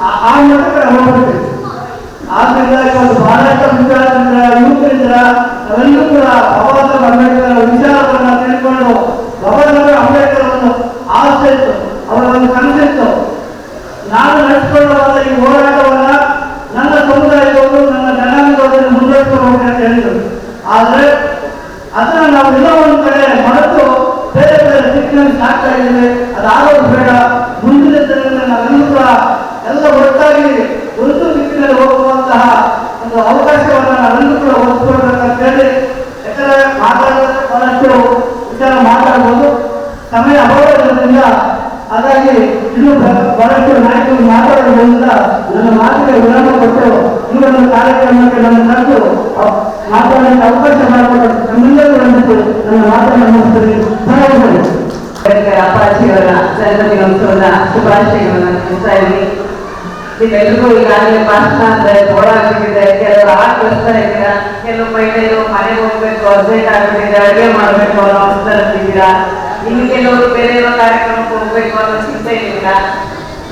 ಆ ಮಟ್ಟಕ್ಕೆ ನಾವು ಹೋಗ್ತೀವಿ. ಆದ್ರಿಂದ ಇವತ್ತು ಬಹಳಷ್ಟು ವಿಚಾರದಿಂದ ಯುವಕರಿಂದ ನಾವೆಲ್ಲರೂ ಕೂಡ ಬಾಬಾ ಸಾಹೇಬ್ ಅಂಬೇಡ್ಕರ್ ವಿಚಾರವನ್ನು ತಿಳ್ಕೊಂಡು ಬಾಬಾ ಸಾಹೇಬ್ ಅಂಬೇಡ್ಕರ್ ಒಂದು ಆಸೆ ಇತ್ತು, ಅವರ ಒಂದು ಕನಸಿತ್ತು. ನಾನು ನಡೆಸಿಕೊಳ್ಳುವಂತ ಈ ಹೋರಾಟವನ್ನ ನನ್ನ ಸಮುದಾಯದವರು ನನ್ನ ಜನಾಂಗದವರು ಮುಂದುವರಿಸಿಕೊಂಡು ಅಂತ ಹೇಳಿದರು. ಆದರೆ ಅದನ್ನ ನಾವು ಎಲ್ಲ ಒಂದು ಕಡೆ ಮರೆತು ಬೇರೆ ಬೇರೆ ದಿಕ್ಕಿನಲ್ಲಿ ಸಾಕ್ತಾ ಇದ್ದೇವೆ. ಅದಾಗೋದು ಬೇಡ. ಮುಂದಿನ ದಿನಗಳಲ್ಲಿ ನಾವೆಲ್ಲರೂ ಕೂಡ ಎಲ್ಲ ಒಟ್ಟಾಗಿ ಒಂದು ದಿಕ್ಕಿನಲ್ಲಿ ಹೋಗುವಂತಹ ಒಂದು ಅವಕಾಶವನ್ನು ನಾವೆಲ್ಲರೂ ಕೂಡ ಒಪ್ಪಿಕೊಳ್ಬೇಕಂತ ಹೇಳಿ, ಯಾಕಂದ್ರೆ ಮಾತಾಡೋದಕ್ಕೆ ಬಹಳಷ್ಟು ವಿಚಾರ ಮಾತಾಡ್ಬೋದು, ಸಮಯ ಅಭಾವ ಇರೋದ್ರಿಂದ ಹಾಗಾಗಿ ಇನ್ನು ಬಹಳಷ್ಟು ನಾಯಕರು ಮಾತಾಡೋದ್ರಿಂದ ನನ್ನ ಮಾತಿಗೆ ವಿರಾಮ ಕೊಟ್ಟು ಈ ಒಂದು ಕಾರ್ಯಕ್ರಮಕ್ಕೆ ನನ್ನ ಕರೆದು ಮಾತಾಡಲಿಕ್ಕೆ ಅವಕಾಶ ಮಾಡಿಕೊಟ್ಟು ನಮ್ಮೆಲ್ಲರೂ ನನ್ನ ಮಾತನ್ನು ಮುಗಿಸ್ತೀನಿ. ಧನ್ಯವಾದಗಳು. ಅಪ್ಪಾಜಿಯವರ ಜನ್ಮದಿನೋತ್ಸವದ ಶುಭಾಶಯಗಳನ್ನು ತಿಳಿಸ್ತಾ ಇದ್ದೀನಿ. ನೀವೆಲ್ಲರಿಗೂ ಈಗಾಗಲೇ ಭಾಷಣ ಅಂದ್ರೆ ಬೋಳಾಗ್ಬಿಟ್ಟಿದೆ. ಕೆಲವರು ಕಳಿಸ್ತಾ ಇದ್ದೀರಾ, ಕೆಲವು ಮಹಿಳೆಯರು ಮನೆಗೆ ಹೋಗ್ಬೇಕು, ಅರ್ಜೆಂಟ್ ಆಗ್ಬಿಟ್ಟಿದೆ, ಅಡುಗೆ ಮಾಡಬೇಕು ಅನ್ನೋ ಅವಸ್ಥೆಯಲ್ಲಿದ್ದೀರಾ. ಇನ್ನು ಕೆಲವರು ಬೇರೆ ಕಾರ್ಯಕ್ರಮಕ್ಕೆ ಹೋಗ್ಬೇಕು ಅನ್ನೋ ಚಿಂತೆ ಇಲ್ಲ.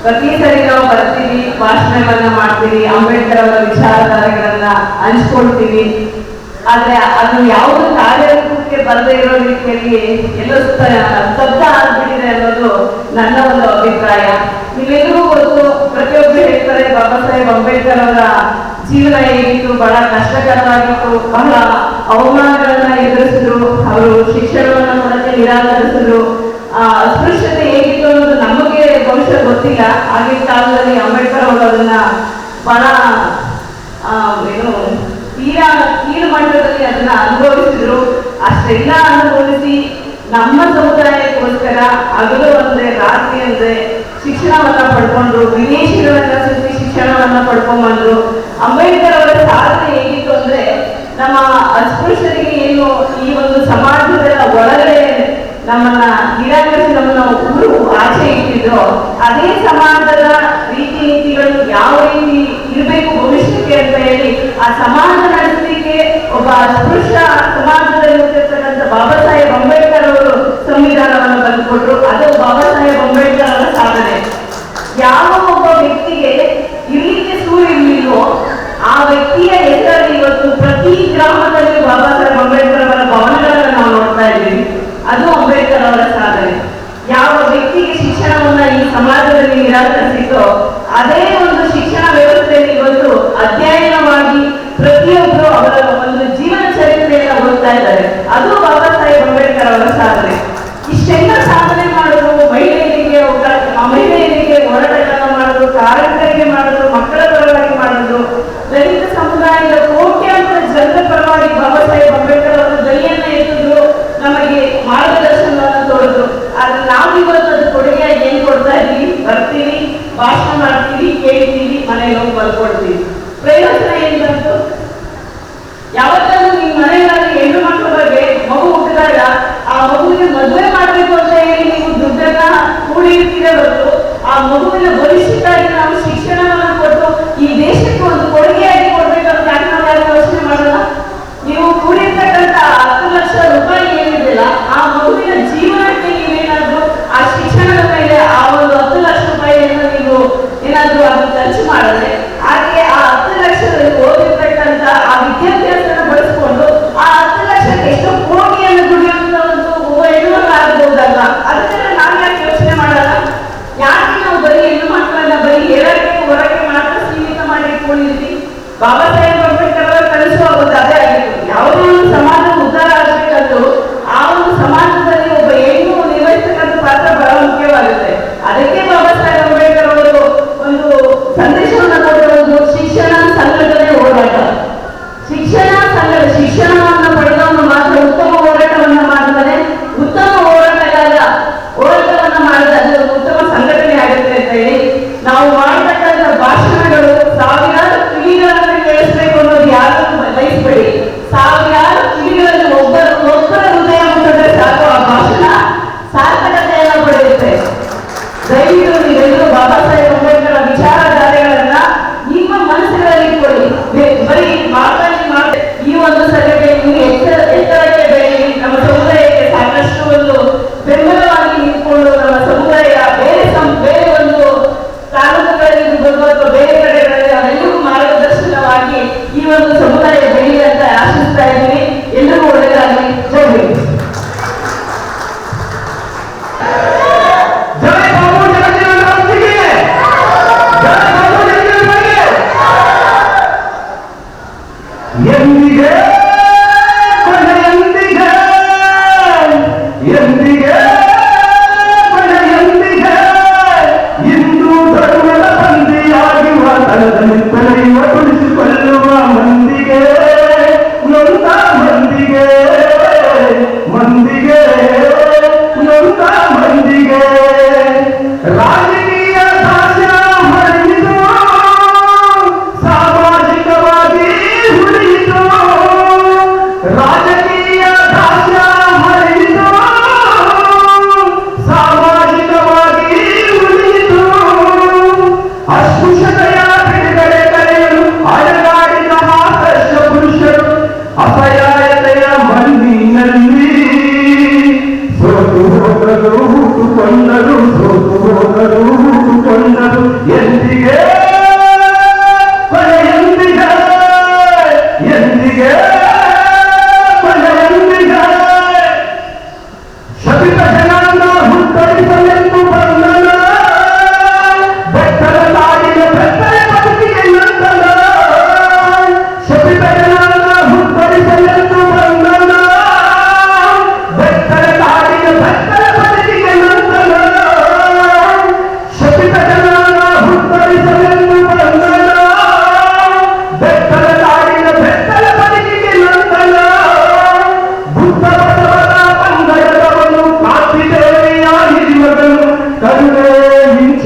ಪ್ರತಿ ಸರಿ ನಾವು ಬರ್ತೀವಿ, ಭಾಷಣವನ್ನ ಮಾಡ್ತೀವಿ, ಅಂಬೇಡ್ಕರ್ ಅವರ ವಿಚಾರಧಾರೆಗಳನ್ನ ಹಂಚ್ಕೊಳ್ತೀವಿ. ಆದ್ರೆ ಅದು ಯಾವುದು ಕಾರ್ಯರೂಪಕ್ಕೆ ಬರದೇ ಇರೋ ರೀತಿಯಲ್ಲಿ ಎಲ್ಲೋ ಸ್ತಬ್ಧ ಆಗ್ಬಿಟ್ಟಿದೆ ಅನ್ನೋದು ನನ್ನ ಒಂದು ಅಭಿಪ್ರಾಯ. ನೀವೆಲ್ಲರೂ ಗೊತ್ತು, ಪ್ರತಿಯೊಬ್ಬರು ಹೇಳ್ತಾರೆ ಬಾಬಾ ಸಾಹೇಬ್ ಅಂಬೇಡ್ಕರ್ ಅವರ ಜೀವನ ಹೇಗಿತ್ತು, ಬಹಳ ಕಷ್ಟಕರವಾಗಿತ್ತು, ಬಹಳ ಅವಮಾನಗಳನ್ನ ಎದುರಿಸಿದ್ರು, ಅವರು ಶಿಕ್ಷಣವನ್ನು ಕೊಡಕ್ಕೆ ನಿರಾಕರಿಸಿದ್ರು. ಅಸ್ಪೃಶ್ಯತೆ ಹೇಗಿತ್ತು ಅನ್ನೋದು ನಮಗೆ ಬಹುಶಃ ಗೊತ್ತಿಲ್ಲ. ಆಗಿನ ಕಾಲದಲ್ಲಿ ಅಂಬೇಡ್ಕರ್ ಅವರು ಅದನ್ನ ಬಹಳ ಕೀಳು ಮಟ್ಟದಲ್ಲಿ ಅದನ್ನ ಅನುಭವಿಸಿದ್ರು. ಅಷ್ಟೆಲ್ಲ ಅನುಭವಿಸಿ ನಮ್ಮ ಸಮುದಾಯಕ್ಕೋಸ್ಕರ ಹಗಲು ಅಂದ್ರೆ ರಾತ್ರಿ ಅಂದ್ರೆ ಶಿಕ್ಷಣವನ್ನ ಪಡ್ಕೊಂಡ್ರು, ವಿದೇಶಿಗಳನ್ನ ಸುತ್ತಿ ಶಿಕ್ಷಣವನ್ನ ಪಡ್ಕೊಂಡ್ಬಂದ್ರು. ಅಂಬೇಡ್ಕರ್ ಅವರ ಸಾಧನೆ ಹೇಗಿತ್ತು ಅಂದ್ರೆ, ನಮ್ಮ ಅಸ್ಪೃಶ್ಯರಿಗೆ ಏನು ಈ ಒಂದು ಸಮಾಜದ ಒಳಗಡೆ ನಮ್ಮನ್ನ ನಿರಾಕರಿಸಿ ನಮ್ಮನ್ನ ಊರು ಆಚೆ ಇಟ್ಟಿದ್ರು, ಅದೇ ಸಮಾಜದ ರೀತಿ ನೀತಿಗಳು ಯಾವ ರೀತಿ ಇರಬೇಕು ಭವಿಷ್ಯಕ್ಕೆ ಅಂತ ಹೇಳಿ ಆ ಸಮಾಜ ನಡೆಸಲಿಕ್ಕೆ ಒಬ್ಬ ಅಸ್ಪೃಶ್ಯ ಸಮಾಜದಲ್ಲಿ ಇರ್ತಕ್ಕಂಥ ಬಾಬಾ ಸಾಹೇಬ್ ಅಂಬೇಡ್ಕರ್ ಅವರು ಸಂವಿಧಾನವನ್ನು ತಂದುಕೊಟ್ರು. ಅದು ಬಾಬಾ ಸಾಹೇಬ್ ಅಂಬೇಡ್ಕರ್ ಅವರ ಸಾಧನೆ. ಯಾವ ಒಬ್ಬ ವ್ಯಕ್ತಿಗೆ ಇರ್ಲಿಕ್ಕೆ ಸೂರಿರ್ಲಿಲ್ವೋ ಆ ವ್ಯಕ್ತಿಯ ಹೆಸರಲ್ಲಿ ಇವತ್ತು ಪ್ರತಿ ಗ್ರಾಮದಲ್ಲಿ ಬಾಬಾ ಸಾಹೇಬ್ ಅಂಬೇಡ್ಕರ್ ಅವರ ಭವನಗಳನ್ನು ನಾವು ನೋಡ್ತಾ ಇದ್ದೀವಿ. ಅದು ಅಂಬೇಡ್ಕರ್ ಅವರ ಸಾಧನೆ. ಯಾವ ವ್ಯಕ್ತಿಗೆ ಶಿಕ್ಷಣವನ್ನ ಈ ಸಮಾಜದಲ್ಲಿ ನಿರಾಕರಿಸಿತೋ ಅದೇ ಒಂದು ಶಿಕ್ಷಣ ವ್ಯವಸ್ಥೆಯಲ್ಲಿ ಇವತ್ತು ಅಧ್ಯಯನವಾಗಿ ಪ್ರತಿಯೊಬ್ಬರು ಅವರ ಒಂದು ಜೀವನ ಚರಿತ್ರೆಯನ್ನ ಓದ್ತಾ ಇದ್ದಾರೆ. ಅದು ಬಾಬಾ ಸಾಹೇಬ್ ಅಂಬೇಡ್ಕರ್ ಅವರ ಸಾಧನೆ. ಇಷ್ಟೆಲ್ಲ ಸಾಧನೆ ಮಾಡಿದ್ರು, ಮಹಿಳೆಯರಿಗೆ ಹೋರಾಟಗಳನ್ನ ಮಾಡಿದ್ರು, ಕಾರ್ಮಿಕರಿಗೆ ಮಾಡಿದ್ರು, ಮಕ್ಕಳ ಪರವಾಗಿ ಮಾಡಿದ್ರು, ದಲಿತ ಸಮುದಾಯದ ಕೋಟ್ಯಾಂತರ ಜನರ ಪರವಾಗಿ ಬಾಬಾ ಸಾಹೇಬ್ ಅಂಬೇಡ್ಕರ್ ಅವರ ಧ್ವನಿಯನ್ನ ಎತ್ತಿದ್ರು, ನಮಗೆ ಮಾರ್ಗದರ್ಶನವನ್ನು ತೋರಿದ್ರು. ಆದ್ರೆ ನಾವು ಇವತ್ತು ಅದು ಕೊಡುಗೆಯಾಗಿ ಏನ್ ಕೊಡ್ತಾ ಇದ್ದೀವಿ? ಬರ್ತೀವಿ, ಭಾಷಣ ಮಾಡ್ತೀವಿ, ಕೇಳ್ತೀವಿ, ಮನೆಗೆ ಹೋಗಿ ಬರ್ಕೊಡ್ತೀವಿ. ಪ್ರಯೋಜನ ಏನ್ ಬಂತು? ಯಾವತ್ತಾದ್ರೂ ನಿಮ್ಮ ಮನೆಯಲ್ಲಿ ಹೆಣ್ಣು ಮಕ್ಕಳ ಬಗ್ಗೆ ಮಗು ಹುಟ್ಟಿದಾಗ ಆ ಮಗುವಿಗೆ ಮದುವೆ ಮಾಡ್ಬೇಕು ಅಂತ ಹೇಳಿ ನೀವು ದುಡ್ಡನ್ನ ಕೂಡಿರ್ತೀರ ಹೊರತು ಆ ಮಗುವಿನ ಭವಿಷ್ಯಕ್ಕಾಗಿ ನಾವು ಶಿಕ್ಷಣವನ್ನ ಕೊಟ್ಟು ಈ ದೇಶಕ್ಕೆ ಒಂದು ಕೊಡುಗೆಯಾಗಿ ಕೊಡ್ಬೇಕಂತ ನಾವು ಯಾರು ಯೋಚನೆ ಮಾಡಲ್ಲ. ನೀವು ಕೂಡಿರ್ತಕ್ಕಂಥ 10 ಲಕ್ಷ ರೂಪಾಯಿ ಏನಿದೆಯಲ್ಲ ಆ ಮಗುವಿನ ಜೀವನಕ್ಕೆ ನೀವೇನಾದ್ರೂ ಆ ಶಿಕ್ಷಣದ ಮೇಲೆ ಆ ಒಂದು 10 ಲಕ್ಷ ರೂಪಾಯಿಯನ್ನು ನೀವು ಏನಾದ್ರೂ ಅದನ್ನು ಖರ್ಚು ಮಾಡಿದ್ರೆ ಹಾಗೆ ಆ 10 ಲಕ್ಷದಲ್ಲಿ ಓದಿರ್ತಕ್ಕಂಥ ಆ ವಿದ್ಯಾಭ್ಯಾಸನ ಬಳಸ್ಕೊಂಡು ಆ 10 ಲಕ್ಷಕ್ಕೆ ಎಷ್ಟೋ ಕೋಟಿಯನ್ನು ದುಡಿಯುವಂತ ಒಂದು ಹೆಣ್ಣುಮಕ್ಳು ಆಗಬಹುದಲ್ಲ. ಅದನ್ನೆಲ್ಲ ನಾವು ಯಾಕೆ ಯೋಚನೆ ಮಾಡಲ್ಲ? ಯಾಕೆ ನಾವು ಬರೀ ಹೆಣ್ಣು ಮಕ್ಕಳನ್ನ ಬರೀ ಹೇಳಕ್ಕೆ ಹೊರಗೆ ಮಾತ್ರ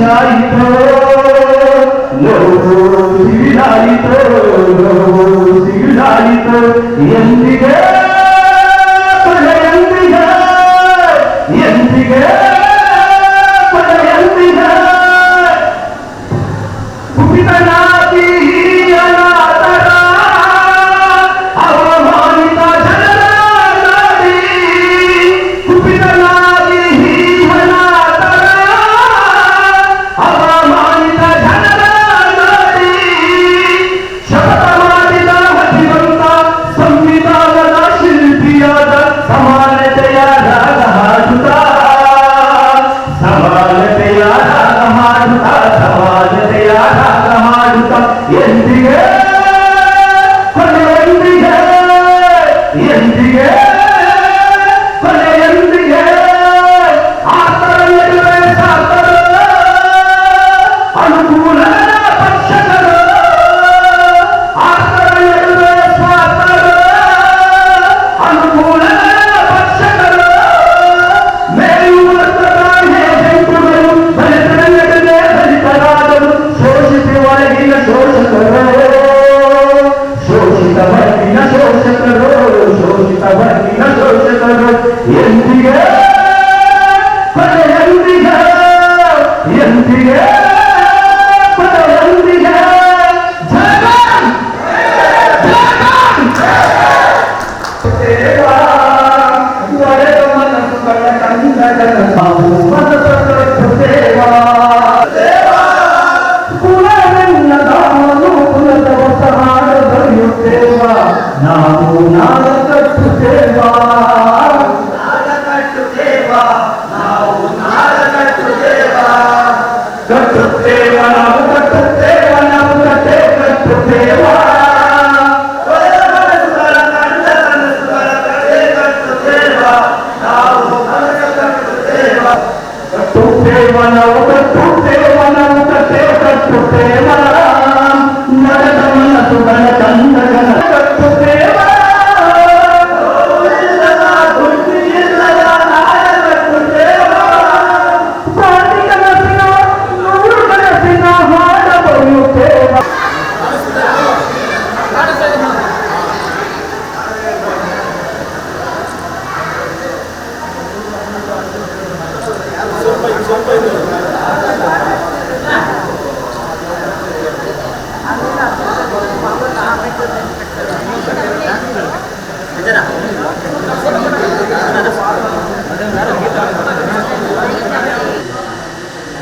ಖುಷಾಯಿತೋ ನೋವು ಸಿಗಿಲಾಯಿತೋ ನೋವು ಸಿಗಿಲಾಯಿತೋ ಎಂದಿಗೆ ಕೊನೆಯಂದಿಗೆ ಎಂದಿಗೆ ಕೊನೆಯಂದಿಗೆ ಕುಪಿತನಾಗಿ ಅನಾಥರ ಅವಮಾನಿತ ಜನರ ನಾಡಿ ಕುಪಿತನಾಗಿ ಅನಾಥರ ಅವಮಾನಿತ ಜನರ ನಾಡಿ ಶಪಥ ಮಾಡಿದ ಹಸಿವಂತ ಸಂವಿಧಾನದ ಶಿಲ್ಪಿಯಾದ ಸಮಾನತೆಯ ರಾಗ ಹಾಡುತ್ತಾ ಸಮಾನತೆಯ ರಾಗ ಹಾಡುತ್ತಾ ಸಮಾನತೆಯ ರಾಗ ಹಾಡುತ್ತಾ ಎಂದಿಗೆ ಕೊನೆಯಂದಿಗೆ ಎಂದಿಗೆ ಕೊನೆಯಂದಿಗೆ ಆತರ ನಡುವೆ ಸಾತರ ಅನುಕೂಲ ಪಕ್ಷಗಳು ಆತರ ನಡುವೆ ಸಾತರ ಅನುಕೂಲ ಪಕ್ಷಗಳು ಮೇಲ್ವರ್ಗದ ಹೇಗೆಂಟುಗಳು ಬಲಿತರ ನಡುವೆ ಬಲಿತರಾದರು ಶೋಷಿಸಿ ಒಳಗಿನ ಶೋಷಕರು ಶೋಷಿತ ವರ್ಗಿನ ಶೋಷಕರು ಶೋಷಿತ ವರ್ಗಿನ ಶೋಷಕರು ಎಂದಿಗೆ ಕೊನೆಯಂದಿಗೆ ಎಂದಿಗೆ ಕೊನೆಯಂದಿಗೆ ಜಗನ್ ದೇವಾ ಒಡೆದ ಮನಸ್ಸುಗಳ ಕಂದಗನ ಸಾವು ಮನಸ್ಸು ದೇವಾ ಕುಲವೆನ್ನದಾನು ಕುಲದ ಹೊಸಹಾಡ ಬರೆಯುತ್ತೇವ ನಾವು ನಾಡ ಕಟ್ಟುತ್ತೇವ ನಾಡ ಕಟ್ಟುತ್ತೇವ ನಾವು ನಾಡ ಕಟ್ಟುತ್ತೇವ ಕಟ್ಟುತ್ತೇವ ನಾವು ಕಟ್ಟುತ್ತೇವ ನಾವು ಕಟ್ಟೆ ಕಟ್ಟುತ್ತೇವ ಒಡೆದ ಮನಸ್ಸುಗಳ ಕಂಡ ಕನಸುಗಳ ಕಡೆ ಕಟ್ಟುತ್ತೇವ ನಾವು ಮನಸ್ಸು ಕಟ್ಟುತ್ತೇವ ಕಟ್ಟುತ್ತೇವ ನಾವು ಕಟ್ಟುತ್ತೇವ ನಾವು ಕಟ್ಟೆ ಕಟ್ಟುತ್ತೇವ ನಡೆದ ಮನಸ್ಸುಗಳ ಕಂದಗನ ಕಟ್ಟುತ್ತೇವ ಇಲ್ಲದ ಗುಂಡಿ ಇಲ್ಲದ ನಾಡ ಕಟ್ಟುತ್ತೇವ ಪಾಟಿ ಕನಸಿನ ನೂರು ಕನಸಿನ ಹಾಡ ಬರೆಯುತ್ತೇವ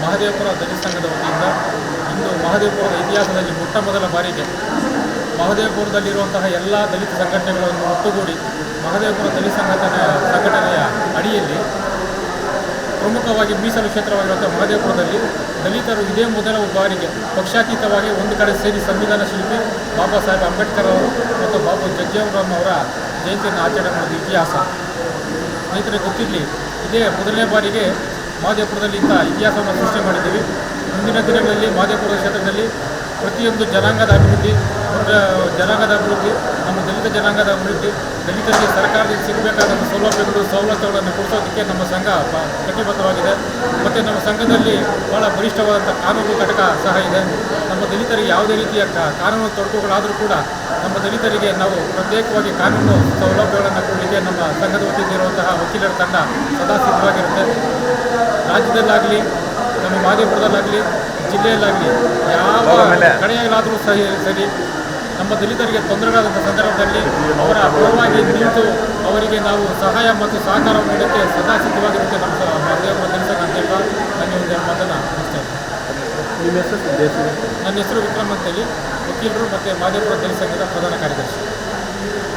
ಮಹದೇವಪುರ ದಲಿತ ಸಂಘದ ವತಿಯಿಂದ ಇಂದು ಮಹದೇವಪುರದ ಇತಿಹಾಸದಲ್ಲಿ ಮೊಟ್ಟ ಮೊದಲ ಬಾರಿಗೆ ಮಹದೇವಪುರದಲ್ಲಿರುವಂತಹ ಎಲ್ಲ ದಲಿತ ಸಂಘಟನೆಗಳನ್ನು ಒಟ್ಟುಗೂಡಿ ಮಹದೇವಪುರ ದಲಿತ ಸಂಘಟನೆಯ ಅಡಿಯಲ್ಲಿ ಪ್ರಮುಖವಾಗಿ ಮೀಸಲು ಕ್ಷೇತ್ರವಾಗಿರುವಂಥ ಮಹದೇವಪುರದಲ್ಲಿ ದಲಿತರು ಇದೇ ಮೊದಲ ಬಾರಿಗೆ ಪಕ್ಷಾತೀತವಾಗಿ ಒಂದು ಕಡೆ ಸೇರಿ ಸಂವಿಧಾನ ಶಿಲ್ಪಿ ಬಾಬಾ ಸಾಹೇಬ್ ಅಂಬೇಡ್ಕರ್ ಅವರು ಮತ್ತು ಬಾಬು ಜಗಜೀವನ್ ರಾಮ್ ಅವರ ಜಯಂತಿಯನ್ನು ಆಚರಣೆ ಮಾಡೋದು ಇತಿಹಾಸ. ಸ್ನೇಹಿತರಿಗೆ ಗೊತ್ತಿರಲಿ, ಇದೇ ಮೊದಲನೇ ಬಾರಿಗೆ ಮಹದೇವಪುರದಲ್ಲಿ ಇಂಥ ಇತಿಹಾಸವನ್ನು ಸೃಷ್ಟಿ ಮಾಡಿದ್ದೀವಿ. ಮುಂದಿನ ದಿನಗಳಲ್ಲಿ ಮಹದೇವಪುರ ಕ್ಷೇತ್ರದಲ್ಲಿ ಪ್ರತಿಯೊಂದು ಜನಾಂಗದ ಅಭಿವೃದ್ಧಿ ನಮ್ಮ ದಲಿತ ಜನಾಂಗದ ಅಭಿವೃದ್ಧಿ, ದಲಿತರಿಗೆ ಸರ್ಕಾರದಿಂದ ಸಿಗಬೇಕಾದಂಥ ಸವಲತ್ತುಗಳನ್ನು ಕೊಡಿಸೋದಕ್ಕೆ ನಮ್ಮ ಸಂಘ ಕಟಿಬದ್ಧವಾಗಿದೆ. ಮತ್ತು ನಮ್ಮ ಸಂಘದಲ್ಲಿ ಭಾಳ ಬಲಿಷ್ಠವಾದಂಥ ಕಾನೂನು ಘಟಕ ಸಹ ಇದೆ. ನಮ್ಮ ದಲಿತರಿಗೆ ಯಾವುದೇ ರೀತಿಯ ಕಾನೂನು ತೊಡಕುಗಳಾದರೂ ಕೂಡ ನಮ್ಮ ದಲಿತರಿಗೆ ನಾವು ಪ್ರತ್ಯೇಕವಾಗಿ ಕಾನೂನು ಸೌಲಭ್ಯಗಳನ್ನು ಕೊಡಲಿಕ್ಕೆ ನಮ್ಮ ಸಂಘದ ವತಿಯಿಂದ ಇರುವಂತಹ ವಕೀಲರ ತಂಡ ಸದಾ ಸಿದ್ಧವಾಗಿರುತ್ತೆ. ರಾಜ್ಯದಲ್ಲಾಗಲಿ ನಮ್ಮ ಮಹದೇವಪುರದಲ್ಲಾಗಲಿ ಜಿಲ್ಲೆಯಲ್ಲಾಗಲಿ ಯಾವ ಕಡೆಯಲ್ಲಾದರೂ ಸರಿ ನಮ್ಮ ದಲಿತರಿಗೆ ತೊಂದರೆಗಳಾದಂಥ ಸಂದರ್ಭದಲ್ಲಿ ಅವರ ಪರವಾಗಿ ನಿಂತು ಅವರಿಗೆ ನಾವು ಸಹಾಯ ಮತ್ತು ಸಹಕಾರ ನೀಡೋಕ್ಕೆ ಸದಾ ಸಿದ್ಧವಾಗಿರುತ್ತೆ ನಮ್ಮ ಮಹದೇವಪುರ ದಲಿತ ಸಂಘ ಅಂತ ಹೇಳ್ತಾ ನನ್ನ ಒಂದು ಮಾತನ್ನು ಮುಗಿಸ್ತಾ ಇದ್ದೀನಿ. ನನ್ನ ಹೆಸರು ವಿಕ್ರಮ್ ಅಂತೇಳಿ, ವಕೀಲರು ಮತ್ತು ಮಹದೇವಪುರ ದಲಿತ ಸಂಘದ ಪ್ರಧಾನ ಕಾರ್ಯದರ್ಶಿ.